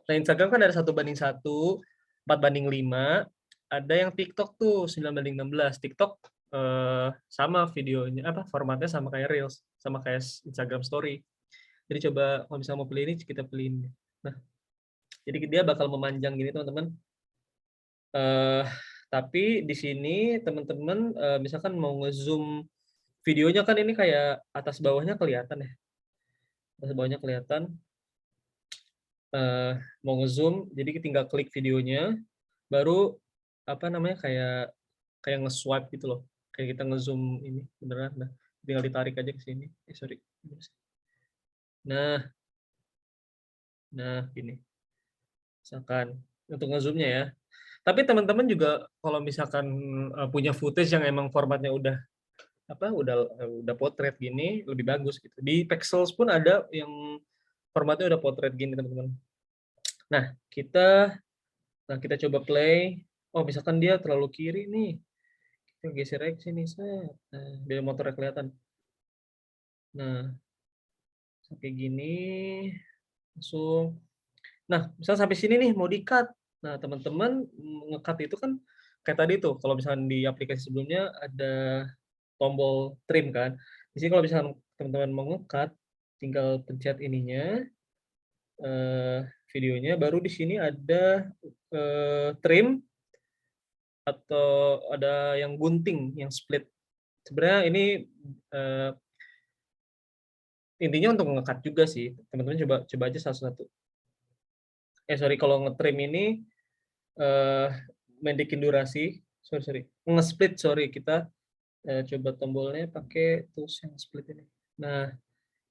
Nah, Instagram kan ada 1:1, 4:5, ada yang TikTok tuh 9:16. TikTok sama videonya formatnya sama kayak Reels, sama kayak Instagram Story. Jadi coba kalau misalnya mau pilih ini kita pilih ini. Nah, jadi dia bakal memanjang gini teman-teman. Tapi di sini teman-teman misalkan mau nge-zoom videonya kan ini kayak atas bawahnya kelihatan ya. Atas bawahnya kelihatan. Mau nge-zoom, jadi tinggal klik videonya, baru apa namanya kayak nge-swipe gitu loh, kayak kita nge-zoom ini beneran. Nah, tinggal ditarik aja ke sini. Sorry. Nah, gini. Misalkan untuk ngezoomnya ya. Tapi teman-teman juga kalau misalkan punya footage yang emang formatnya udah potret gini lebih bagus gitu. Di Pexels pun ada yang formatnya udah potret gini teman-teman. Nah kita coba play. Oh misalkan dia terlalu kiri nih, kita geser aja ke sini set. Nah, biar motornya kelihatan. Nah sampai gini langsung. Nah misal sampai sini nih mau di-cut. Nah teman-teman nge-cut itu kan kayak tadi tuh kalau misalkan di aplikasi sebelumnya ada tombol trim kan. Di sini kalau misalkan teman-teman mau nge-cut, tinggal pencet ininya, videonya, baru di sini ada trim atau ada yang gunting, yang split. Sebenarnya ini intinya untuk nge-cut juga sih. Teman-teman coba aja salah satu. Kalau nge-trim ini mendekin durasi. Nge-split, kita coba tombolnya pakai tools yang split ini. Nah,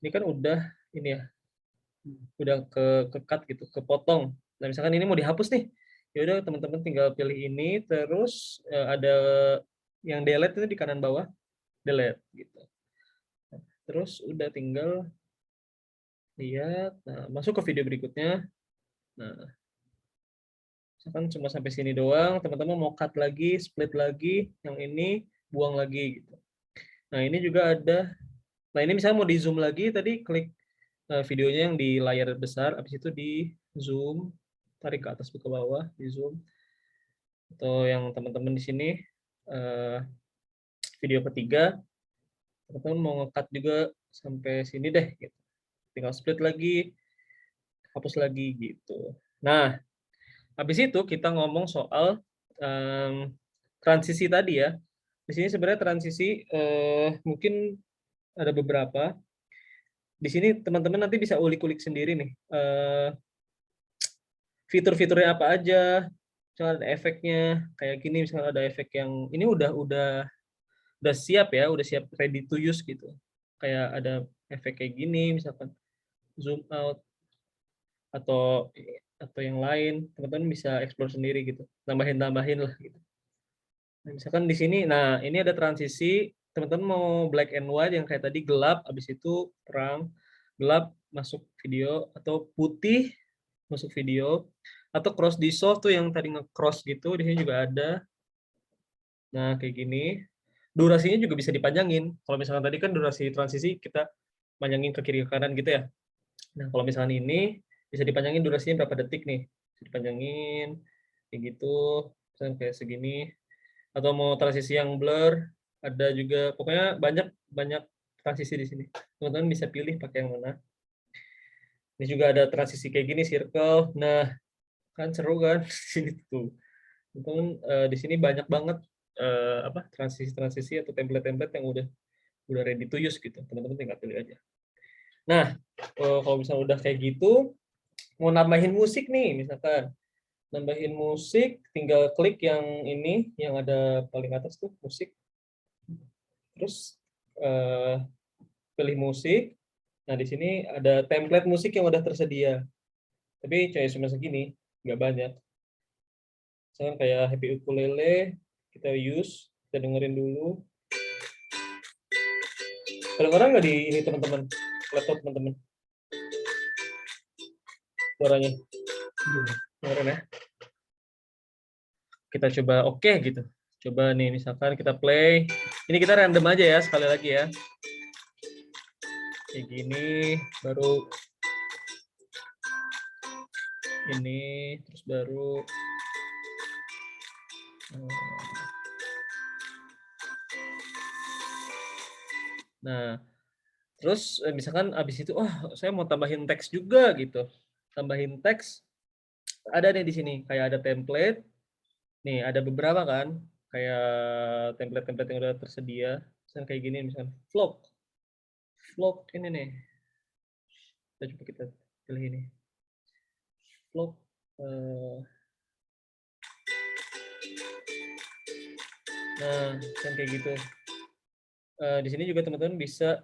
ini kan udah ini ya, udah ke-cut gitu, kepotong. Nah, misalkan ini mau dihapus nih, ya udah teman-teman tinggal pilih ini, terus ada yang delete itu di kanan bawah, delete gitu. Terus udah tinggal lihat, nah masuk ke video berikutnya. Nah, misalkan cuma sampai sini doang, teman-teman mau cut lagi, split lagi, yang ini buang lagi gitu. Nah, ini juga ada. Nah, ini misalnya mau di zoom lagi, tadi klik videonya yang di layar besar, habis itu di zoom, tarik ke atas ke bawah, di zoom. Atau yang teman-teman di sini video ketiga, teman-teman mau nge-cut juga sampai sini deh, gitu. Tinggal split lagi, hapus lagi gitu. Nah, habis itu kita ngomong soal transisi tadi ya. Di sini sebenarnya transisi mungkin ada beberapa. Di sini teman-teman nanti bisa ulik-ulik sendiri nih. Fitur-fiturnya apa aja, misalnya ada efeknya kayak gini, misalnya ada efek yang ini udah siap ya, udah siap ready to use gitu. Kayak ada efek kayak gini, misalkan zoom out atau yang lain, teman-teman bisa explore sendiri gitu, tambahin lah gitu. Nah, misalkan di sini, nah ini ada transisi, teman-teman mau black and white yang kayak tadi gelap, habis itu terang, gelap masuk video, atau putih masuk video, atau cross dissolve tuh yang tadi nge-cross gitu, di sini juga ada. Nah kayak gini, durasinya juga bisa dipanjangin. Kalau misalkan tadi kan durasi transisi kita panjangin ke kiri ke kanan gitu ya. Nah kalau misalkan ini bisa dipanjangin durasinya berapa detik nih, bisa dipanjangin kayak gitu, misalkan kayak segini. Atau mau transisi yang blur, ada juga, pokoknya banyak transisi di sini. Teman-teman bisa pilih pakai yang mana. Ini juga ada transisi kayak gini, circle. Nah, kan seru kan di sini tuh. Teman-teman di sini banyak banget transisi-transisi atau template-template yang udah ready to use gitu. Teman-teman tinggal pilih aja. Nah, kalau misalnya udah kayak gitu, mau nambahin musik nih, misalkan nambahin musik, tinggal klik yang ini, yang ada paling atas tuh musik. Terus pilih musik. Nah di sini ada template musik yang udah tersedia. Tapi cuma segini, nggak banyak. Misalkan kayak Happy Ukulele, kita use, kita dengerin dulu. Kedengeran nggak di ini teman-teman? Laptop teman-teman? Suaranya? Dengerin ya. Kita coba oke gitu. Coba nih misalkan kita play. Ini kita random aja ya sekali lagi ya. Kayak gini, baru ini, terus baru nah, terus misalkan abis itu, saya mau tambahin teks juga gitu. Tambahin teks, ada nih di sini, kayak ada template. Nih, ada beberapa kan, kayak template-template yang udah tersedia. Misalkan kayak gini, misalkan vlog. Vlog ini nih. Coba kita pilih ini. Vlog. Nah, kan kayak gitu. Di sini juga teman-teman bisa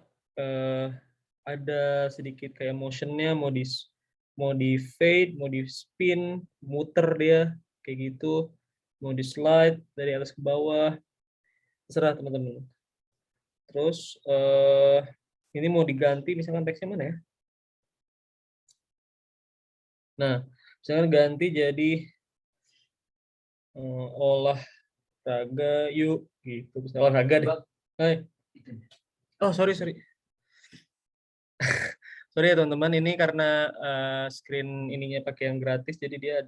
ada sedikit kayak motionnya, mau mau di fade, mau di spin, muter dia kayak gitu, mau di slide dari atas ke bawah, terserah teman-teman. Terus ini mau diganti misalkan teksnya mana ya? Nah, misalkan ganti jadi olahraga yuk gitu. Misalnya olahraga deh. Hai. Oh, sorry. Sorry ya teman-teman, ini karena screen ininya pakai yang gratis, jadi dia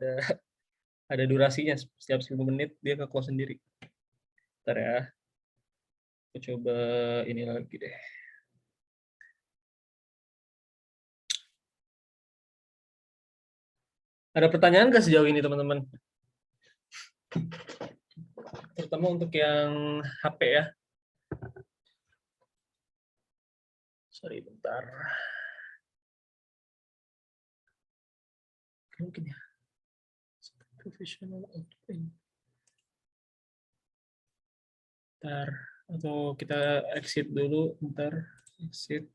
ada durasinya, setiap 10 menit dia ke close sendiri. Bentar ya. Aku coba ini lagi deh. Ada pertanyaan nggak sejauh ini teman-teman? Terutama untuk yang HP ya. Sorry, bentar. Mungkin ya. Professional output. Bentar. Atau kita exit dulu. Bentar. Exit.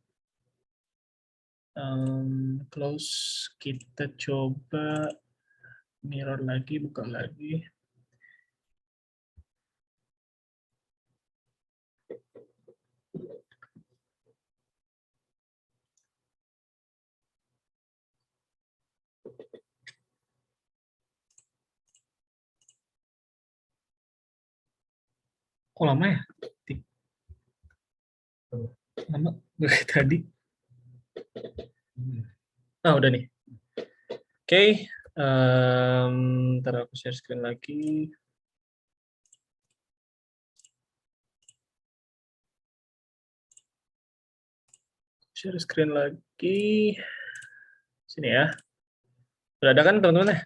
Close. Kita coba mirror lagi, buka lagi. Kok lama ya? Lama dari tadi. Udah nih. Oke. Ntar aku share screen lagi. Share screen lagi. Sini ya. Udah ada kan teman-teman ya?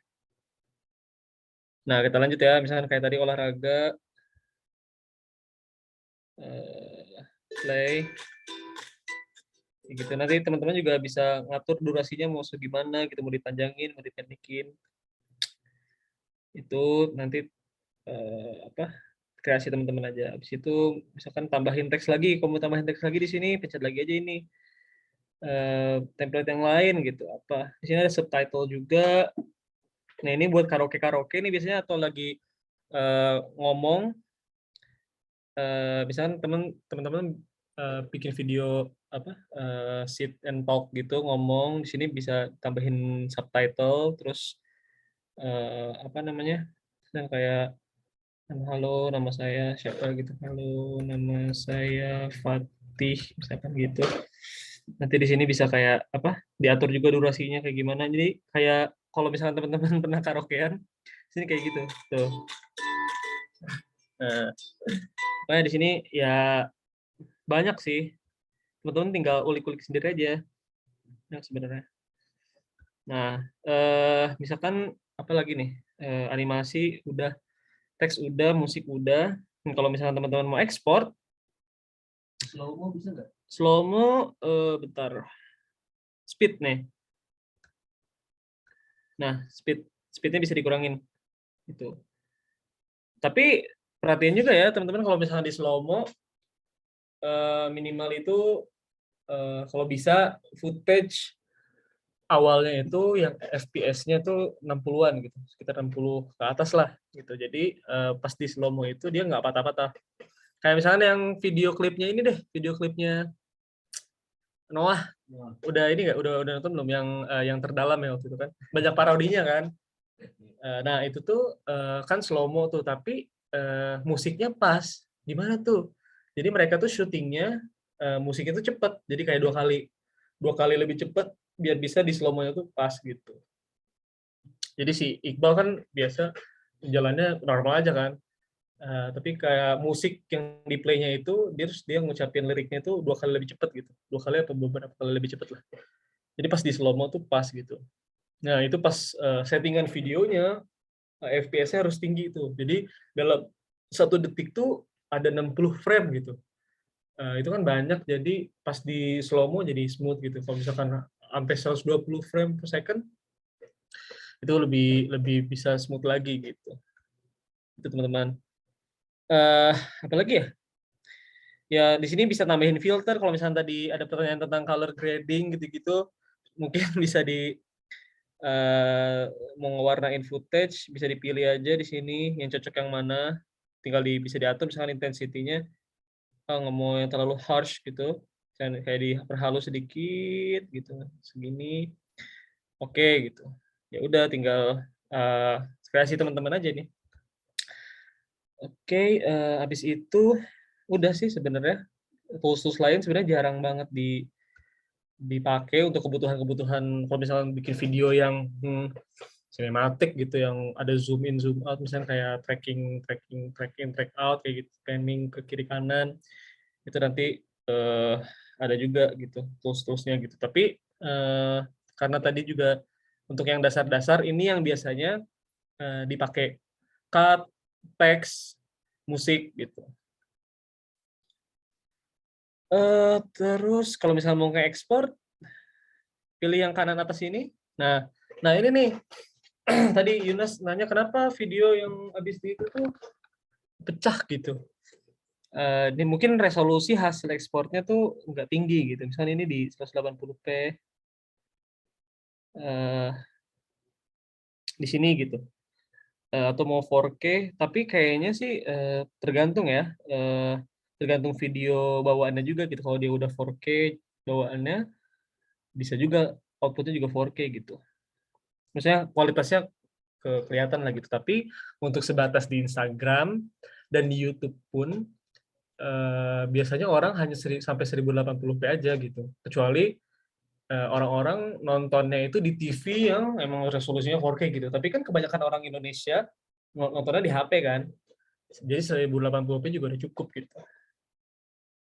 Nah, kita lanjut ya. Misalkan kayak tadi olahraga. Play. Gitu. Nanti teman-teman juga bisa ngatur durasinya mau segimana gitu, mau dipanjangin, mau dipendekin. Itu nanti kreasi teman-teman aja. Habis itu misalkan tambahin teks lagi, kalau mau tambahin teks lagi di sini pencet lagi aja ini template yang lain gitu. Apa? Di sini ada subtitle juga. Nah, ini buat karaoke nih biasanya, atau lagi ngomong, misalkan teman-teman bikin video sit and talk gitu, ngomong di sini bisa tambahin subtitle, terus dan kayak halo nama saya siapa gitu, halo nama saya Fatih misalkan gitu. Nanti di sini bisa kayak diatur juga durasinya kayak gimana. Jadi kayak kalau misalkan teman-teman pernah karaokean, sini kayak gitu tuh. Nah, makanya di sini ya banyak sih, teman-teman tinggal ulik-ulik sendiri aja sebenarnya. Nah, misalkan apa lagi nih, animasi udah, teks udah, musik udah. Kalau misalkan teman-teman mau ekspor, Slow-mo bisa nggak? Slow-mo, bentar, speed nih. Nah, speednya bisa dikurangin itu. Tapi perhatiin juga ya teman-teman, kalau misalkan di slow-mo minimal itu kalau bisa footage awalnya itu yang FPS-nya tuh 60-an gitu, sekitar 60 ke atas lah gitu. Jadi pas di slow-mo itu dia nggak patah-patah. Kayak misalnya yang video klipnya ini deh, video klipnya Noah. Udah ini nggak? Udah nonton belum yang terdalam ya waktu itu kan? Banyak parodinya kan? Nah, itu tuh kan slow-mo tuh, tapi musiknya pas. Gimana tuh? Jadi mereka tuh syutingnya musiknya tuh cepet. Jadi kayak dua kali lebih cepet biar bisa di slow-mo tuh pas gitu. Jadi si Iqbal kan biasa jalannya normal aja kan. Tapi kayak musik yang di play-nya itu dia ngucapin liriknya itu 2 kali lebih cepat gitu. 2 kali atau beberapa kali lebih cepat lah. Jadi pas di slow-mo tuh pas gitu. Nah, itu pas settingan videonya FPS-nya harus tinggi tuh. Jadi dalam 1 detik tuh ada 60 frame gitu. Itu kan banyak, jadi pas di slow-mo jadi smooth gitu. Kalau misalkan sampai 120 frame per second itu lebih bisa smooth lagi gitu. Itu teman-teman. Apa lagi ya? Ya di sini bisa tambahin filter. Kalau misalnya tadi ada pertanyaan tentang color grading gitu-gitu, mungkin bisa mau ngewarnain footage bisa dipilih aja di sini yang cocok yang mana, tinggal bisa diatur misalkan intensity-nya, nggak mau yang terlalu harsh gitu, kayak diperhalus sedikit gitu, segini, oke gitu. Ya udah tinggal kreasi teman-teman aja nih. Oke, habis itu udah sih sebenarnya. Tools-tools lain sebenarnya jarang banget dipakai untuk kebutuhan-kebutuhan kalau misalnya bikin video yang sinematik gitu, yang ada zoom in zoom out, misalnya kayak tracking track in track out kayak gitu, panning ke kiri kanan, itu nanti ada juga gitu tools-toolsnya gitu. Tapi karena tadi juga untuk yang dasar-dasar ini yang biasanya dipakai cut, teks, musik gitu. Terus kalau misalnya mau nge-export, pilih yang kanan atas ini. Nah ini nih, tadi Yunus nanya kenapa video yang habis itu tuh pecah gitu. Ini mungkin resolusi hasil ekspornya tuh nggak tinggi gitu. Misalnya ini di 180p, di sini gitu. Atau mau 4K, tapi kayaknya sih tergantung ya, tergantung video bawaannya juga gitu. Kalau dia udah 4K bawaannya, bisa juga outputnya juga 4K gitu. Maksudnya kualitasnya kelihatan lah gitu. Tapi untuk sebatas di Instagram dan di YouTube pun biasanya orang hanya sampai 1080p aja gitu. Kecuali orang-orang nontonnya itu di TV yang emang resolusinya 4K gitu. Tapi kan kebanyakan orang Indonesia nontonnya di HP kan. Jadi 1080p juga udah cukup gitu.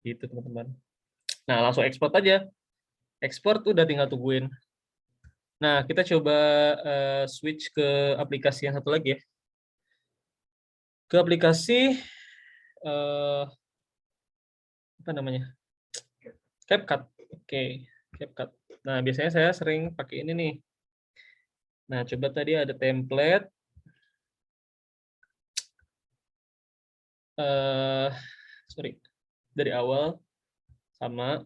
Gitu teman-teman. Nah, langsung ekspor aja. Ekspor tuh udah tinggal tungguin. Nah, kita coba switch ke aplikasi yang satu lagi ya. Ke aplikasi apa namanya? CapCut. Oke, CapCut. Nah, biasanya saya sering pakai ini nih. Nah, coba tadi ada template. Sorry. Dari awal sama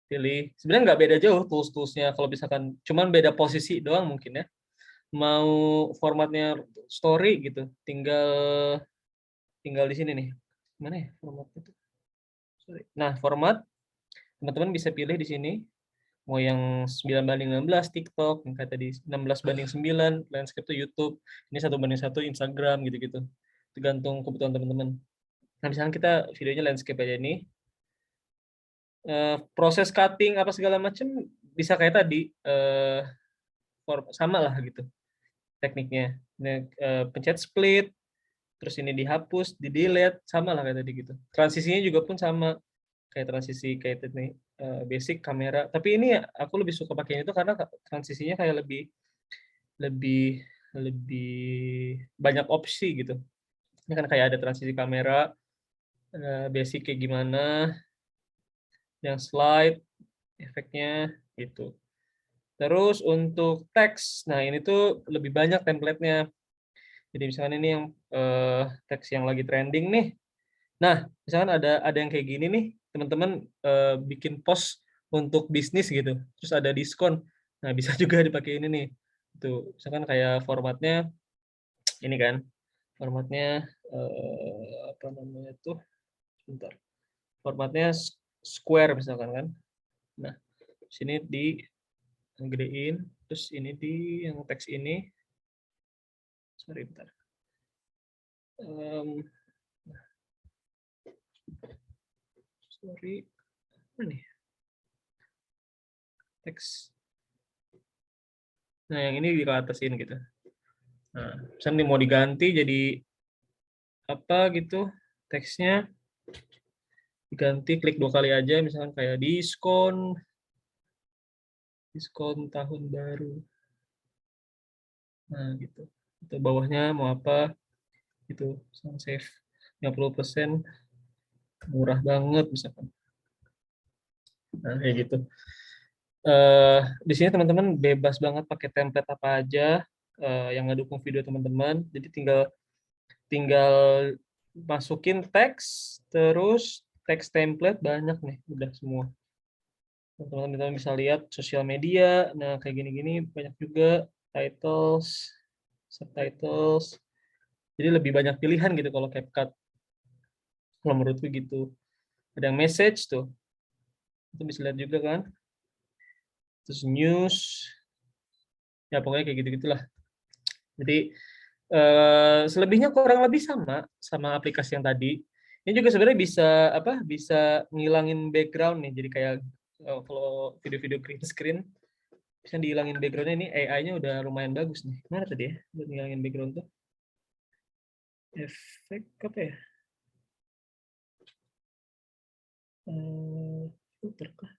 pilih. Sebenarnya nggak beda jauh tools-toolsnya kalau misalkan cuman beda posisi doang mungkin ya. Mau formatnya story gitu, tinggal di sini nih. Mana ya formatnya tuh? Sorry. Nah, format teman-teman bisa pilih di sini. Mau yang 9:16 TikTok, yang kayak tadi 16:9 landscape tuh YouTube, ini 1:1 Instagram gitu-gitu. Tergantung kebutuhan teman-teman. Nah, misalnya kita videonya landscape aja nih. Proses cutting apa segala macam bisa kayak tadi, sama lah gitu tekniknya. Ini, pencet split, terus ini dihapus, di delete, sama lah kayak tadi gitu. Transisinya juga pun sama, kayak transisi kayak tadi basic kamera. Tapi ini aku lebih suka pakai itu karena transisinya kayak lebih lebih banyak opsi gitu. Ini kan kayak ada transisi kamera, basic kayak gimana, yang slide, efeknya gitu. Terus untuk teks, nah ini tuh lebih banyak template-nya. Jadi misalkan ini yang teks yang lagi trending nih. Nah, misalkan ada yang kayak gini nih, teman-teman bikin post untuk bisnis gitu, terus ada diskon. Nah, bisa juga dipakai ini nih. Tuh, misalkan kayak formatnya ini kan, formatnya apa namanya tuh? Sebentar. Formatnya square misalkan kan. Nah, sini gedein, terus ini yang teks ini. Sorry, bentar. Sorry, apa nih? Teks. Nah, yang ini diatasin gitu. Nah, misalnya mau diganti jadi apa gitu teksnya, diganti klik 2 kali aja, misalkan kayak diskon tahun baru. Nah, gitu. Itu bawahnya mau apa gitu, save 50%, murah banget misalkan. Nah, kayak gitu. Di sini teman-teman bebas banget pakai template apa aja yang ngedukung video teman-teman. Jadi tinggal masukin teks, terus teks template banyak nih, udah semua. Teman-teman bisa lihat sosial media. Nah, kayak gini-gini banyak juga titles, subtitles. Jadi lebih banyak pilihan gitu kalau CapCut. Kalau menurutku gitu. Ada yang message tuh. Itu bisa lihat juga kan. Terus news. Ya pokoknya kayak gitu-gitulah. Jadi selebihnya kurang lebih sama aplikasi yang tadi. Ini juga sebenarnya bisa ngilangin background nih. Jadi kayak kalau video-video green screen bisa dihilangin backgroundnya. Ini AI-nya udah lumayan bagus nih. Mana tadi ya buat ngilangin background tuh? Efek apa ya? Filter kah?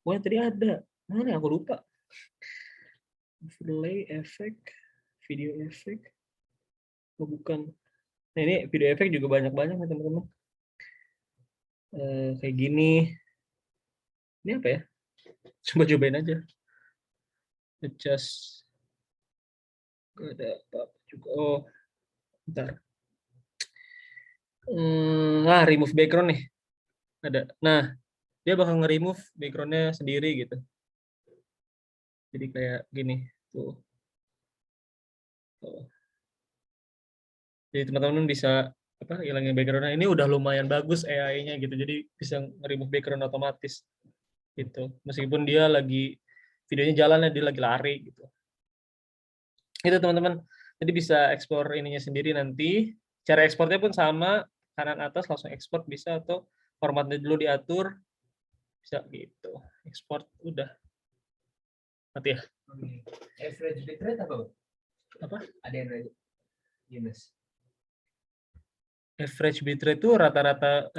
Oh yang tadi ada. Mana aku lupa. Overlay efek, video efek. Oh bukan. Nah ini video efek juga banyak-banyak nih teman-teman. Kayak gini. Ini apa ya? Coba cobain aja. Adjust. Gak ada apa-apa juga. Oh, bentar. Remove background nih. Ada. Nah, dia bakal nge-remove backgroundnya sendiri gitu. Jadi kayak gini. Tuh. Jadi teman-teman bisa hilangin backgroundnya. Ini udah lumayan bagus AI-nya gitu. Jadi bisa nge-remove background otomatis gitu. Meskipun dia lagi videonya jalan, dia lagi lari gitu. Itu teman-teman. Jadi bisa ekspor ininya sendiri nanti. Cara ekspornya pun sama, kanan atas langsung ekspor bisa, atau formatnya dulu diatur bisa gitu. Ekspor udah. Mati ya. Average bitrate apa? Apa? Ada yang nanya. Yunus. Average bitrate itu rata-rata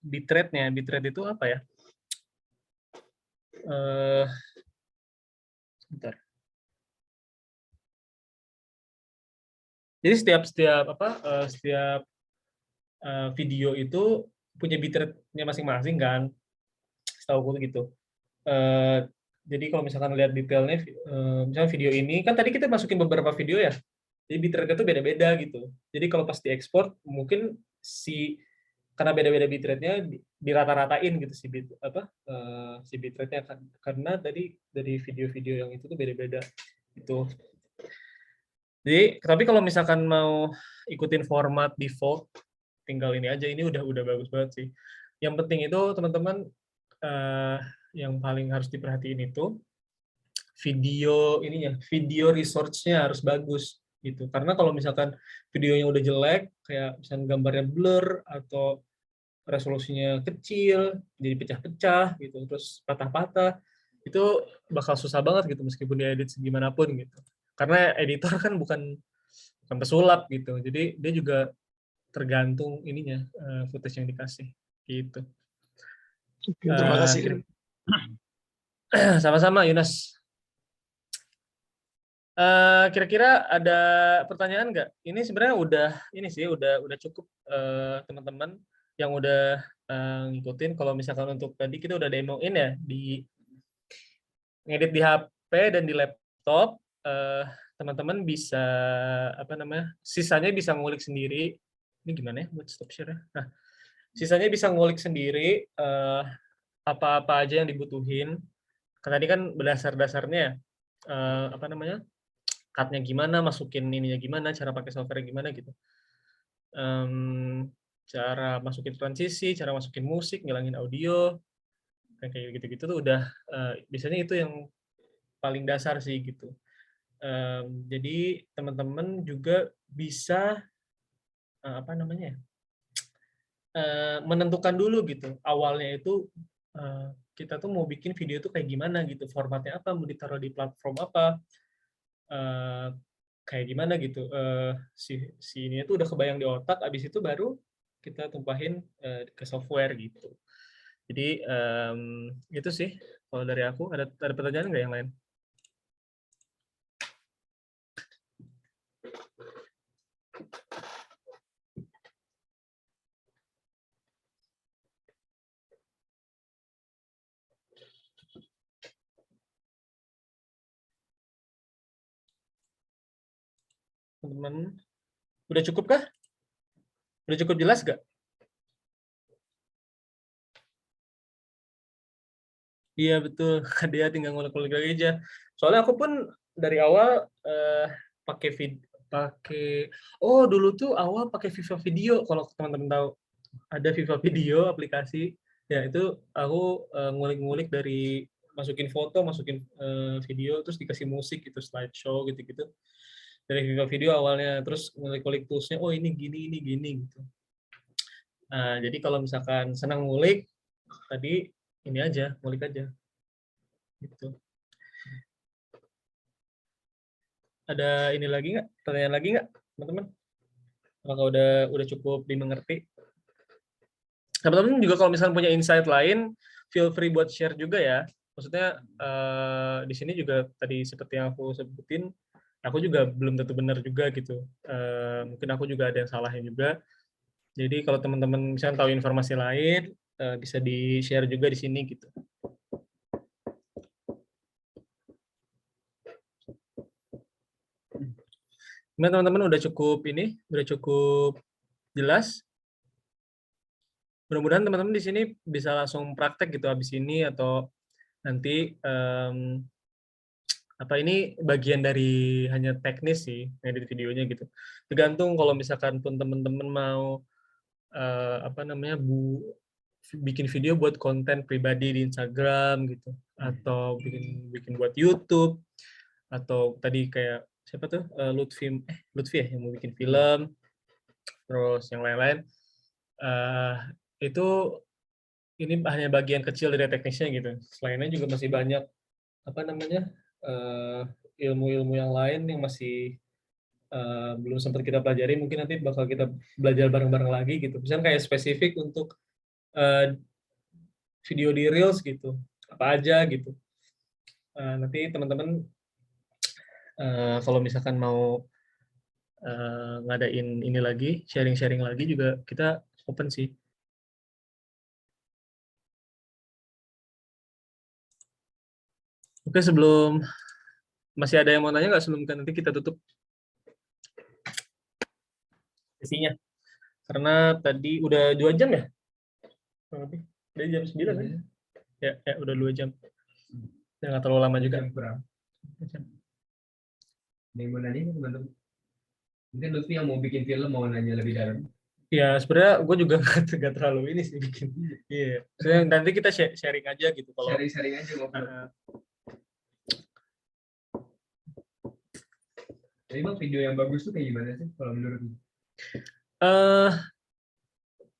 bitrate-nya. Bitrate itu apa ya? Bentar. Jadi setiap video itu punya bitrate-nya masing-masing kan, setahu aku gitu. Jadi kalau misalkan lihat detailnya, misalnya video ini kan tadi kita masukin beberapa video ya, jadi bitrate-nya itu beda-beda gitu. Jadi kalau pas diekspor mungkin karena beda-beda bitrate-nya dirata-ratain gitu si bitrate-nya kan, karena dari video-video yang itu tuh beda-beda gitu. Jadi tapi kalau misalkan mau ikutin format default, tinggal ini aja. Ini udah bagus banget sih. Yang penting itu teman-teman, yang paling harus diperhatiin itu video resource-nya harus bagus gitu. Karena kalau misalkan videonya udah jelek, kayak misalnya gambarnya blur atau resolusinya kecil, jadi pecah-pecah gitu, terus patah-patah, itu bakal susah banget gitu meskipun diedit segimanapun gitu. Karena editor kan bukan pesulap gitu. Jadi dia juga tergantung ininya, footage yang dikasih gitu. Terima kasih, Krim. Sama-sama Yunus. Kira-kira ada pertanyaan nggak? Ini sebenarnya udah cukup, teman-teman yang udah ngikutin. Kalau misalkan untuk tadi kita udah demoin ya di ngedit di HP dan di laptop, teman-teman bisa sisanya bisa ngulik sendiri. Ini gimana ya buat stop share-nya? Nah, sisanya bisa ngulik sendiri apa-apa aja yang dibutuhin. Karena tadi kan berdasar-dasarnya cut-nya gimana, masukin ininya gimana, cara pakai software gimana gitu. Cara masukin transisi, cara masukin musik, ngilangin audio, kayak gitu-gitu tuh udah biasanya itu yang paling dasar sih gitu. Jadi teman-teman juga bisa menentukan dulu gitu awalnya itu kita tuh mau bikin video tuh kayak gimana gitu, formatnya apa, mau ditaruh di platform apa, kayak gimana gitu, si ini tuh udah kebayang di otak, abis itu baru kita tumpahin ke software gitu. Jadi itu sih kalau dari aku. Ada pertanyaan nggak yang lain? Teman-teman, udah cukup kah? Udah cukup jelas nggak? Iya betul, dia tinggal ngulik-ngulik lagi aja. Soalnya aku pun dari awal pakai dulu tuh awal pakai Viva Video kalau teman-teman tahu. Ada Viva Video aplikasi. Ya itu aku ngulik-ngulik dari masukin foto, masukin video terus dikasih musik gitu, slideshow gitu-gitu. Dari Viva Video awalnya terus ngulik-ngulik toolsnya, oh ini gini gitu. Nah, jadi kalau misalkan senang ngulik tadi ini aja, ngulik aja. Gitu. Ada ini lagi nggak? Pertanyaan lagi nggak, teman-teman? Apakah udah cukup dimengerti? Teman-teman juga kalau misalnya punya insight lain, feel free buat share juga ya. Maksudnya di sini juga tadi seperti yang aku sebutin, aku juga belum tentu benar juga gitu. Mungkin aku juga ada yang salahnya juga. Jadi kalau teman-teman misalnya tahu informasi lain, bisa di-share juga di sini gitu. Gimana teman-teman, udah cukup jelas? Mudah-mudahan teman-teman di sini bisa langsung praktek gitu habis ini atau nanti ini bagian dari hanya teknis sih ngedit videonya gitu. Tergantung kalau misalkan pun teman-teman mau bikin video buat konten pribadi di Instagram gitu atau bikin buat YouTube atau tadi kayak siapa tuh Lutfi ya yang mau bikin film, terus yang lain-lain. Itu ini hanya bagian kecil dari teknisnya gitu. Selainnya juga masih banyak ilmu-ilmu yang lain yang masih belum sempat kita pelajari. Mungkin nanti bakal kita belajar bareng-bareng lagi gitu. Misalnya kayak spesifik untuk video di Reels gitu, apa aja gitu. Nanti teman-teman kalau misalkan mau ngadain ini lagi, sharing-sharing lagi juga kita open sih. Oke, sebelum masih ada yang mau nanya nggak sebelum nanti kita tutup sesinya? Karena tadi udah 2 jam ya? Dari jam 9 kan? Ya, udah 2 jam. Ya, nggak terlalu lama juga. Kurang. Yang mau nanya teman-teman. Mungkin Lutfi yang mau bikin film mau nanya lebih dalam. Ya, sebenarnya gue juga nggak terlalu ini sih bikin. Iya. Nanti kita sharing aja gitu. Kalau Sharing-sharing aja ngobrol. Jadi bang, video yang bagus tuh kayak gimana sih kalau menurutmu?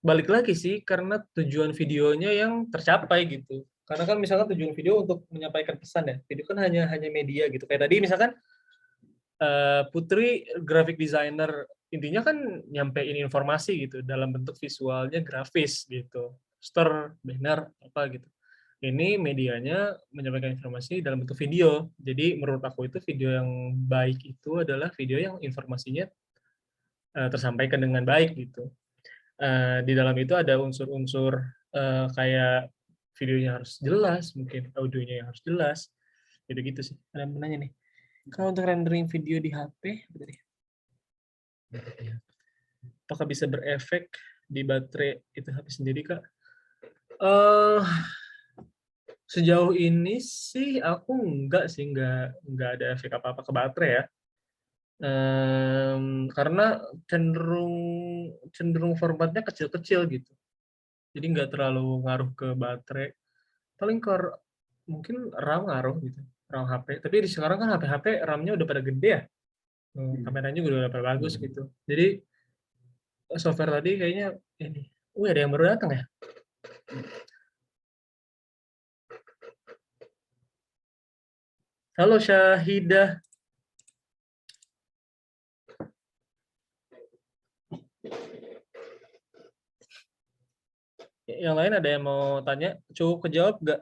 Balik lagi sih, karena tujuan videonya yang tercapai gitu. Karena kan misalkan tujuan video untuk menyampaikan pesan ya. Video kan hanya media gitu. Kayak tadi misalkan Putri graphic designer, intinya kan nyampein informasi gitu dalam bentuk visualnya grafis gitu. Poster, banner, apa gitu. Ini medianya menyampaikan informasi dalam bentuk video. Jadi menurut aku itu video yang baik itu adalah video yang informasinya tersampaikan dengan baik gitu. Di dalam itu ada unsur-unsur kayak videonya harus jelas, mungkin audionya yang harus jelas, gitu-gitu sih. Ada yang menanya nih, kalau untuk rendering video di HP, apakah bisa berefek di baterai itu HP sendiri, Kak? Sejauh ini sih aku enggak ada efek apa-apa ke baterai ya. Karena cenderung formatnya kecil-kecil gitu. Jadi nggak terlalu ngaruh ke baterai. Paling mungkin RAM ngaruh gitu, RAM HP. Tapi di sekarang kan HP RAM-nya udah pada gede ya. Kameranya juga udah pada bagus gitu. Jadi software tadi kayaknya ini. Ada yang baru datang ya? Halo Syahidah. Yang lain ada yang mau tanya? Cukup kejawab nggak?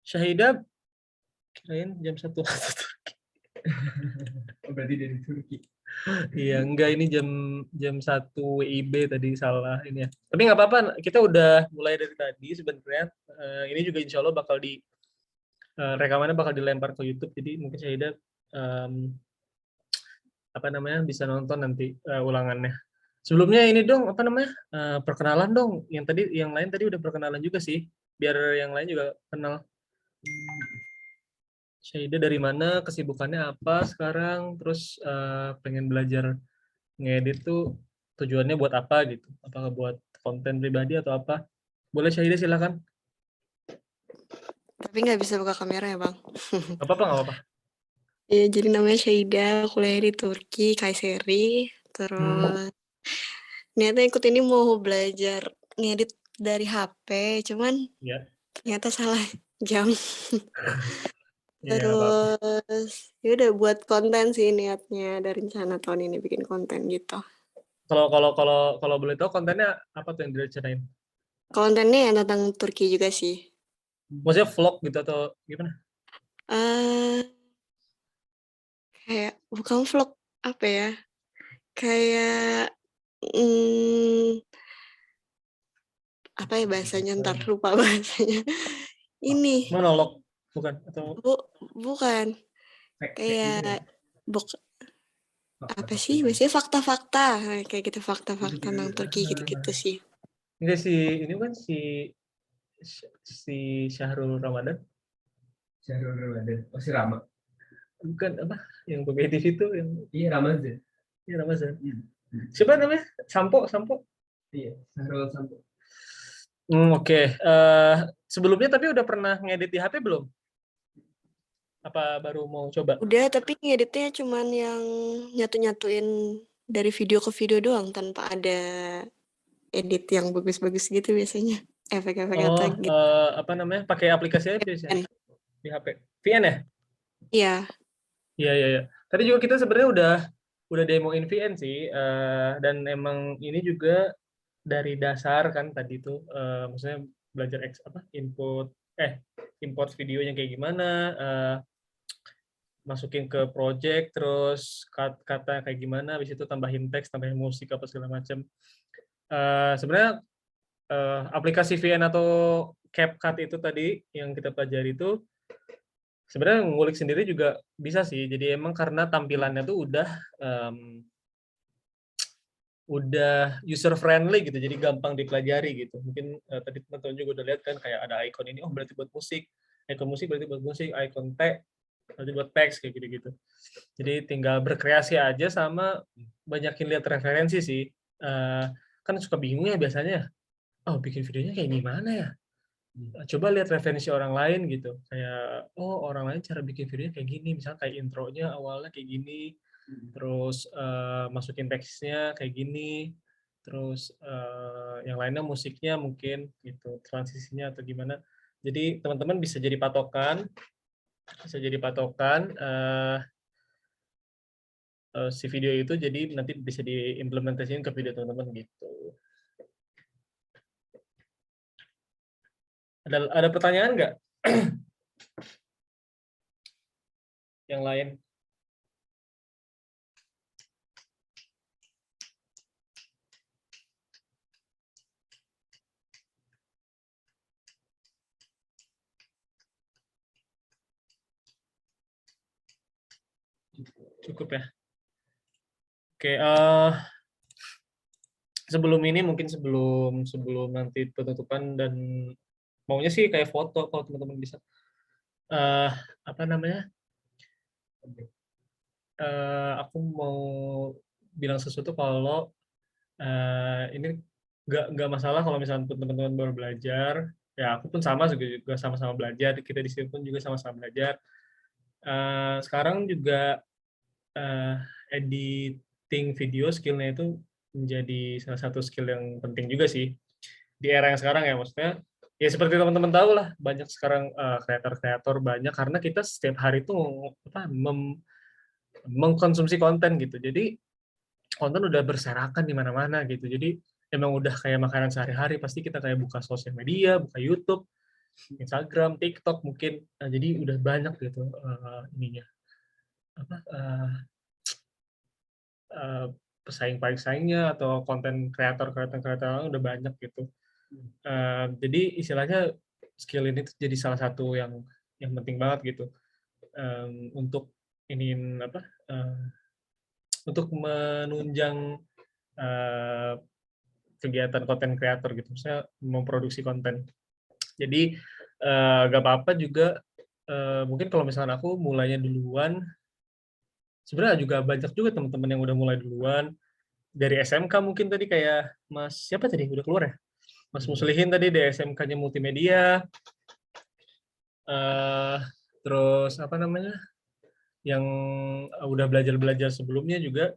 Syahidah kirain jam 1 waktu Turki. Berarti dari Turki. Iya, enggak, ini jam 1 WIB tadi, salah ini ya. Tapi nggak apa-apa, kita udah mulai dari tadi sebenarnya. Ini juga insya Allah bakal rekamannya bakal dilempar ke YouTube, jadi mungkin Syahidah bisa nonton nanti ulangannya. Sebelumnya ini dong, apa namanya, perkenalan dong. Yang lain tadi udah perkenalan juga sih, biar yang lain juga kenal. Syaida dari mana, kesibukannya apa sekarang, terus pengen belajar ngedit tuh tujuannya buat apa gitu? Apakah buat konten pribadi atau apa? Boleh Syaida silakan. Tapi nggak bisa buka kamera ya, Bang? Nggak apa-apa, nggak apa-apa. Ya, jadi namanya Syaida, kuliah di Turki, Kayseri. Terus niatnya ikut ini mau belajar ngedit dari HP, cuman Ya, ternyata salah jam. ya apa-apa. Terus ya udah buat konten sih niatnya, ada rencana tahun ini bikin konten gitu. Kalau boleh tahu kontennya apa tuh yang direncanain? Kontennya yang tentang Turki juga sih. Maksudnya vlog gitu atau gimana? eh Kayak bukan vlog, apa ya? Kayak apa ya bahasanya, ntar lupa bahasanya. Ini Monolog bukan atau bukan kayak apa sih Fakta-fakta. biasanya fakta-fakta kayak gitu, fakta-fakta tentang Turki gitu-gitu sih. enggak ini kan si Syahrul Ramadan Syahrul Ramadan. Oh, si Rama. bukan apa yang BBTV itu yang Iya, Ramadan. ya Ramazan. Iya. Siapa namanya? Sampo. Iya, Syahrul Sampo. Oke. Sebelumnya tapi udah pernah ngedit di HP belum? Apa baru mau coba? Udah, tapi ngeditnya cuman yang nyatu-nyatuin dari video ke video doang tanpa ada edit yang bagus-bagus gitu biasanya. Efek-efek Oh, gitu. apa namanya? Pakai aplikasi apa biasanya di HP? VN ya? Iya. Iya. Tadi juga kita sebenarnya udah demoin VN sih, dan emang ini juga dari dasar kan tadi tuh, maksudnya belajar import videonya kayak gimana, masukin ke project, terus kata kayak gimana, habis itu tambahin teks, tambahin musik apa segala macam. Sebenarnya aplikasi VN atau CapCut itu tadi yang kita pelajari itu sebenarnya ngulik sendiri juga bisa sih. Jadi emang karena tampilannya tuh udah user friendly gitu, jadi gampang dipelajari gitu. Mungkin tadi teman-teman juga udah lihat kan kayak ada icon ini, oh berarti buat musik, icon musik berarti buat musik, icon teks berarti buat teks kayak gitu-gitu. Jadi tinggal berkreasi aja sama banyakin lihat referensi sih. Kan suka bingung ya biasanya, oh bikin videonya kayak gimana ya? Coba lihat referensi orang lain gitu. Kayak, oh orang lain cara bikin videonya kayak gini, misalnya kayak intronya awalnya kayak gini, terus masukin teksnya kayak gini, terus yang lainnya musiknya mungkin gitu, transisinya atau gimana. Jadi teman-teman bisa jadi patokan si video itu, jadi nanti bisa diimplementasikan ke video teman-teman gitu. Ada pertanyaan nggak? Yang lain? Cukup ya. Oke, sebelum nanti penutupan, dan maunya sih kayak foto kalau teman-teman bisa. Apa namanya? Aku mau bilang sesuatu kalau ini nggak masalah kalau misalnya teman-teman baru belajar. Ya aku pun sama juga sama-sama belajar. Kita di sini pun juga sama-sama belajar. Sekarang juga editing video skillnya itu menjadi salah satu skill yang penting juga sih di era yang sekarang ya, maksudnya ya seperti teman-teman tahu lah, banyak sekarang kreator-kreator banyak karena kita setiap hari itu mengkonsumsi konten gitu, jadi konten udah berserakan di mana-mana gitu, jadi emang udah kayak makanan sehari-hari, pasti kita kayak buka sosial media, buka YouTube, Instagram, TikTok mungkin, jadi udah banyak gitu ininya apa pesaingnya atau konten kreator udah banyak gitu. Jadi istilahnya skill ini tuh jadi salah satu yang penting banget gitu, untuk untuk menunjang kegiatan konten kreator gitu, misalnya memproduksi konten. Jadi gak apa-apa juga, mungkin kalau misalkan aku mulainya duluan, sebenarnya juga banyak juga teman-teman yang udah mulai duluan, dari SMK mungkin tadi kayak Mas, siapa tadi, udah keluar ya? Mas Muslihin tadi di SMK-nya multimedia, terus apa namanya, yang udah belajar sebelumnya juga,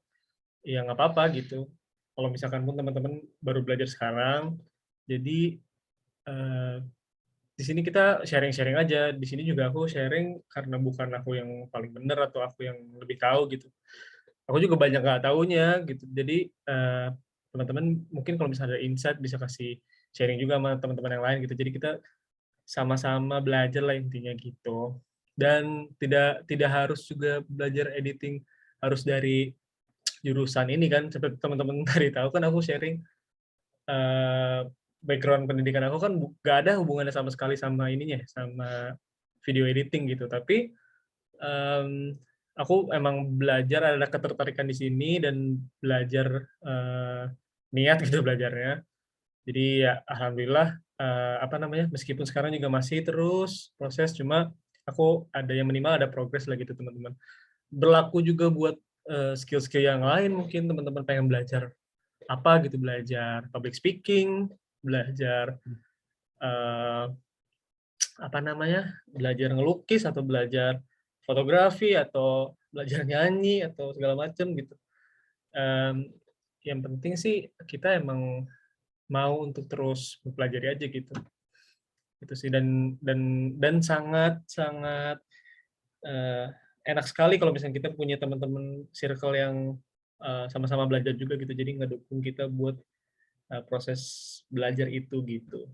ya nggak apa-apa gitu. Kalau misalkan pun teman-teman baru belajar sekarang, jadi di sini kita sharing-sharing aja. Di sini juga aku sharing karena bukan aku yang paling benar atau aku yang lebih tahu gitu. Aku juga banyak nggak taunya gitu. Jadi teman-teman mungkin kalau misalnya ada insight bisa kasih sharing juga sama teman-teman yang lain gitu. Jadi kita sama-sama belajar lah intinya gitu. Dan tidak harus juga belajar editing harus dari jurusan ini kan, seperti teman-teman tadi tahu kan aku sharing background pendidikan aku kan gak ada hubungannya sama sekali sama ininya, sama video editing gitu. Tapi aku emang belajar, ada ketertarikan di sini dan belajar niat gitu belajarnya. Jadi ya alhamdulillah apa namanya, meskipun sekarang juga masih terus proses, cuma aku ada yang minimal ada progres lah gitu teman-teman. Berlaku juga buat skill-skill yang lain, mungkin teman-teman pengen belajar apa gitu, belajar public speaking, belajar apa namanya, belajar ngelukis atau belajar fotografi atau belajar nyanyi atau segala macam gitu. Yang penting sih kita emang mau untuk terus mempelajari aja gitu. Itu sih, dan sangat enak sekali kalau misalnya kita punya teman-teman circle yang sama-sama belajar juga gitu. Jadi ngedukung kita buat proses belajar itu gitu.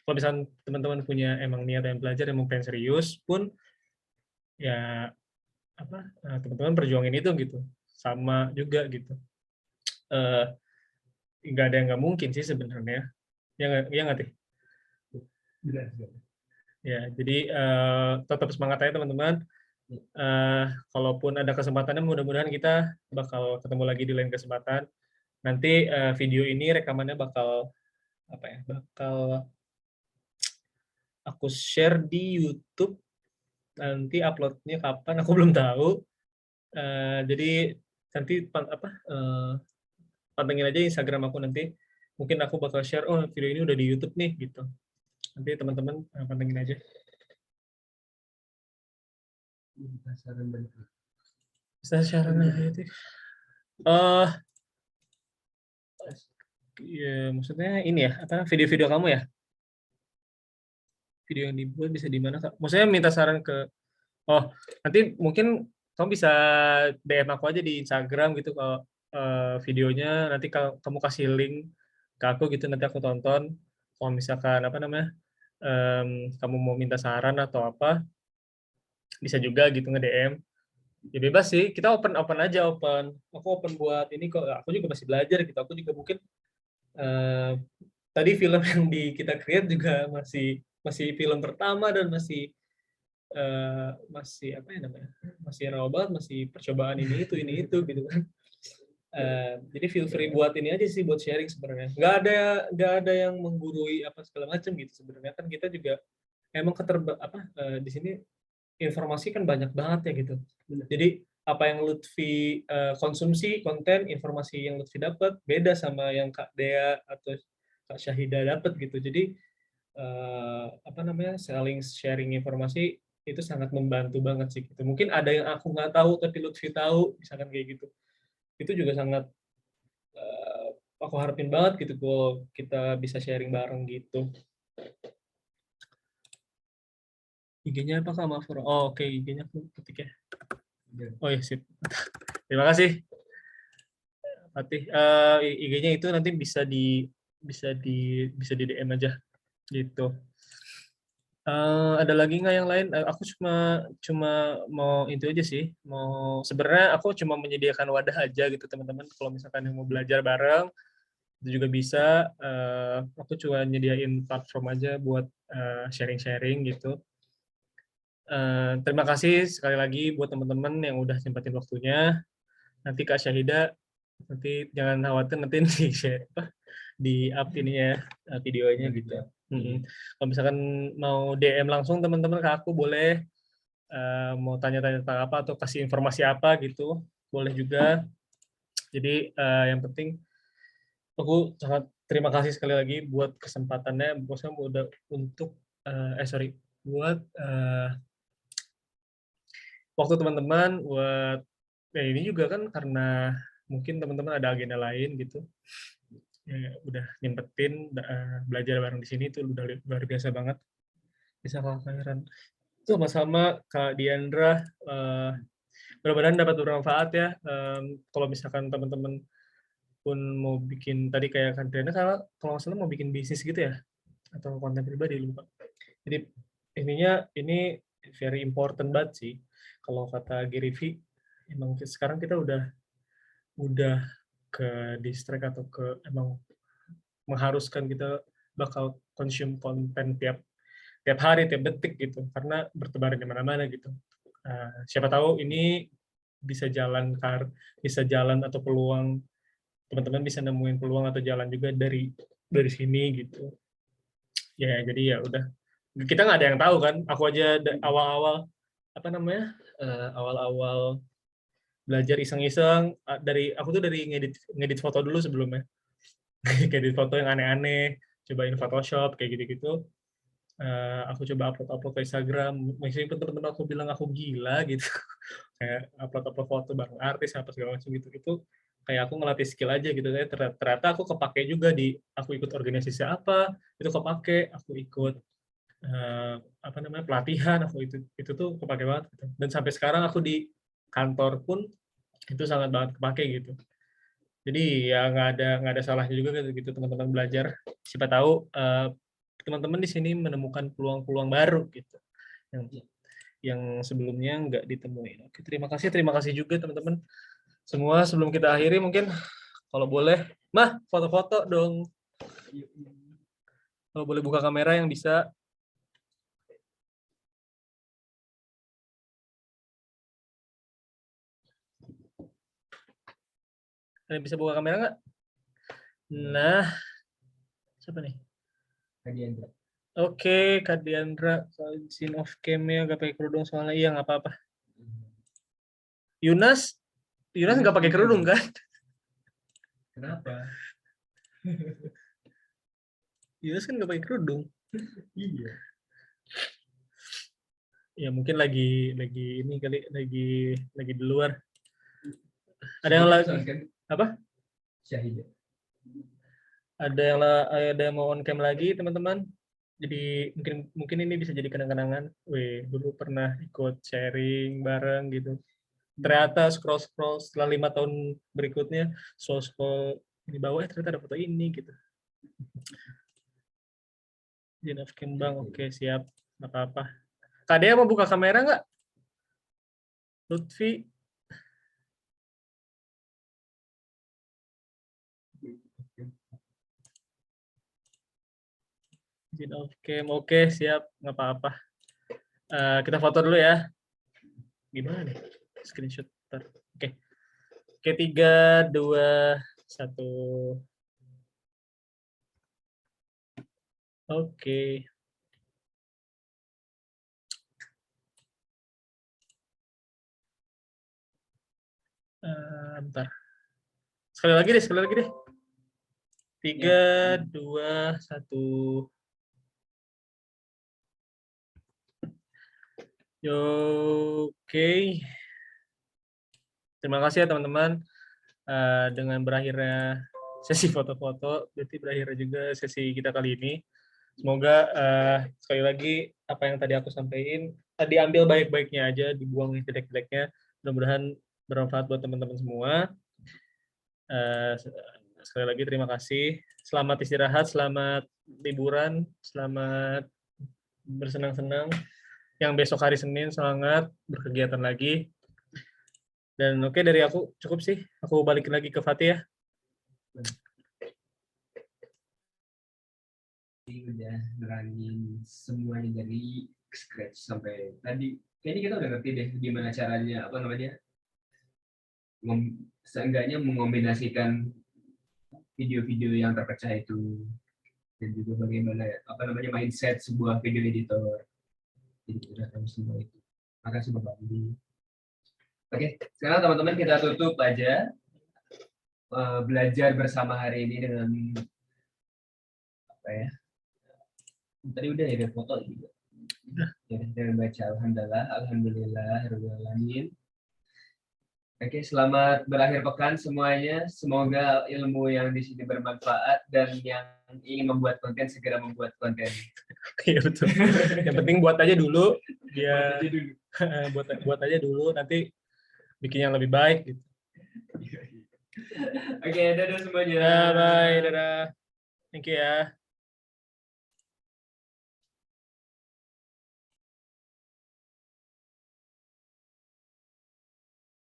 Kalau misalnya teman-teman punya emang niat yang belajar, emang pengen serius pun, ya apa, teman-teman perjuangin itu gitu. Sama juga gitu. Nggak ada yang nggak mungkin sih sebenarnya. Ya nggak Tih? Ya, jadi tetap semangat aja teman-teman. Kalaupun ada kesempatannya, mudah-mudahan kita bakal ketemu lagi di lain kesempatan. Nanti video ini rekamannya bakal apa ya? Bakal aku share di YouTube. Nanti uploadnya kapan aku belum tahu. Jadi nanti pantengin aja Instagram aku nanti. Mungkin aku bakal share, oh video ini udah di YouTube nih gitu. Nanti teman-teman pantengin aja. Bisa saran aja. Ya, maksudnya ini ya, apa video-video kamu ya? Video yang dibuat bisa di mana, Kak? Maksudnya minta saran ke, oh nanti mungkin kamu bisa DM aku aja di Instagram gitu kalau videonya, nanti kalau kamu kasih link ke aku gitu, nanti aku tonton. Kalau misalkan apa namanya, kamu mau minta saran atau apa, bisa juga gitu nge-DM. Ya bebas sih, kita open aja, aku open buat ini kok. Aku juga masih belajar gitu, aku juga mungkin tadi film yang kita create juga masih film pertama dan masih apa ya namanya, masih raw banget, masih percobaan ini itu gitu kan. Jadi feel free buat ini aja sih, buat sharing sebenarnya. Nggak ada yang menggurui apa segala macam gitu sebenarnya, kan kita juga emang di sini informasi kan banyak banget ya gitu. Jadi apa yang Lutfi konsumsi konten, informasi yang Lutfi dapat beda sama yang Kak Dea atau Kak Syahida dapat gitu. Jadi apa namanya, saling sharing informasi itu sangat membantu banget sih gitu. Mungkin ada yang aku nggak tahu tapi Lutfi tahu, misalkan kayak gitu. Itu juga sangat aku harapin banget gitu kalau kita bisa sharing bareng gitu. IG-nya apa Kak Mafur? Oh oke, IG-nya aku ketik ya. Oh ya sip. Terima kasih Fatih. IG-nya itu nanti bisa di DM aja gitu. Ada lagi nggak yang lain? Aku cuma mau itu aja sih. Sebenarnya aku cuma menyediakan wadah aja gitu teman-teman. Kalau misalkan yang mau belajar bareng itu juga bisa. Aku cuma nyediain platform aja buat sharing-sharing gitu. Terima kasih sekali lagi buat teman-teman yang udah sempetin waktunya. Nanti Kak Syahida Nanti jangan khawatir, nanti di share di up ini ya videonya gitu. Kalau misalkan mau DM langsung teman-teman ke aku boleh, mau tanya-tanya tentang apa atau kasih informasi apa gitu boleh juga. Jadi yang penting aku sangat terima kasih sekali lagi buat kesempatannya, bosnya udah untuk buat waktu teman-teman, buat ini juga kan karena mungkin teman-teman ada agenda lain gitu. Ya, udah nyempetin belajar bareng di sini itu udah luar biasa banget. Bisa Kak sama-sama Kak Diandra, mudah-mudahan dapat bermanfaat ya. Kalau misalkan teman-teman pun mau bikin tadi kayak Kak Diandra, kalau nggak salah mau bikin bisnis gitu ya, atau konten pribadi lupa. Jadi ini very important banget sih. Kalau kata Gary V, emang sekarang kita udah ke distract atau emang mengharuskan kita bakal consume konten tiap hari, tiap detik gitu, karena bertebaran di mana-mana gitu. Siapa tahu ini bisa jalan atau peluang teman-teman bisa nemuin peluang atau jalan juga dari sini gitu. Ya jadi ya udah, kita nggak ada yang tahu kan. Aku aja awal-awal awal-awal belajar iseng-iseng aku tuh dari ngedit foto dulu sebelumnya. Ngedit foto yang aneh-aneh, cobain Photoshop kayak gitu-gitu. Aku coba upload ke Instagram, maksudnya teman-teman aku bilang aku gila gitu. Kayak upload foto bareng artis apa segala macam gitu. Itu kayak aku ngelatih skill aja gitu. Ternyata aku kepake juga aku ikut organisasi apa, itu kepake, aku ikut pelatihan, aku itu tuh kepake banget gitu. Dan sampai sekarang aku di kantor pun itu sangat banget kepake gitu. Jadi ya nggak ada salahnya juga gitu teman-teman belajar. Siapa tahu teman-teman di sini menemukan peluang-peluang baru gitu yang sebelumnya nggak ditemuin. Oke, terima kasih juga teman-teman semua. Sebelum kita akhiri mungkin kalau boleh, foto-foto dong. Kalau boleh buka kamera yang bisa. Kalian bisa buka kamera nggak? Nah, siapa nih? Kak Diandra. Oke, Kak Diandra, scene off cam-nya nggak pakai kerudung soalnya iya nggak apa-apa. Yunas nggak pakai kerudung kan? Kenapa? Yunas kan nggak pakai kerudung. Iya. Ya mungkin lagi ini kali, lagi di luar. Ada yang lagi apa? Syahida. Ada yang mau on cam lagi teman-teman. Jadi mungkin ini bisa jadi kenang-kenangan. Dulu pernah ikut sharing bareng gitu. Ternyata scroll setelah 5 tahun berikutnya, scroll di bawah ternyata ada foto ini gitu. Jane of King Bang, oke siap, nggak apa-apa. Kak Dea mau buka kamera nggak? Lutfi. Jane of King, oke siap, nggak apa-apa. Kita foto dulu ya. Gimana nih? Screenshot. Oke. Oke, 3, 2, 1. Oke. Bentar. Sekali lagi deh. 3, 2, 1. Oke. Terima kasih ya teman-teman. Dengan berakhirnya sesi foto-foto, berarti berakhirnya juga sesi kita kali ini. Semoga sekali lagi apa yang tadi aku sampaikan diambil baik-baiknya aja, dibuang yang jelek-jeleknya. Mudah-mudahan bermanfaat buat teman-teman semua. Sekali lagi terima kasih. Selamat istirahat, selamat liburan, selamat bersenang-senang. Yang besok hari Senin semangat berkegiatan lagi. Dan oke, dari aku cukup sih. Aku balik lagi ke Fatih ya. Ini udah nerangin semuanya dari scratch sampai tadi. Kayaknya kita udah ngerti deh gimana caranya seenggaknya mengombinasikan video-video yang terpecah itu dan juga bagaimana mindset sebuah video editor. Jadi kita tahu semua itu. Makasih Bapak Andi. Oke, sekarang teman-teman kita tutup aja belajar bersama hari ini dengan apa ya? Tadi udah ya ada foto juga. Ya, dengan baca alhamdulillah. Oke, selamat berakhir pekan semuanya. Semoga ilmu yang di sini bermanfaat dan yang ingin membuat konten segera membuat konten. Iya betul. Yang penting buat aja dulu, dia buat aja dulu, nanti bikin yang lebih baik. Gitu. Oke, dadah semuanya. Bye, dadah. Thank you ya.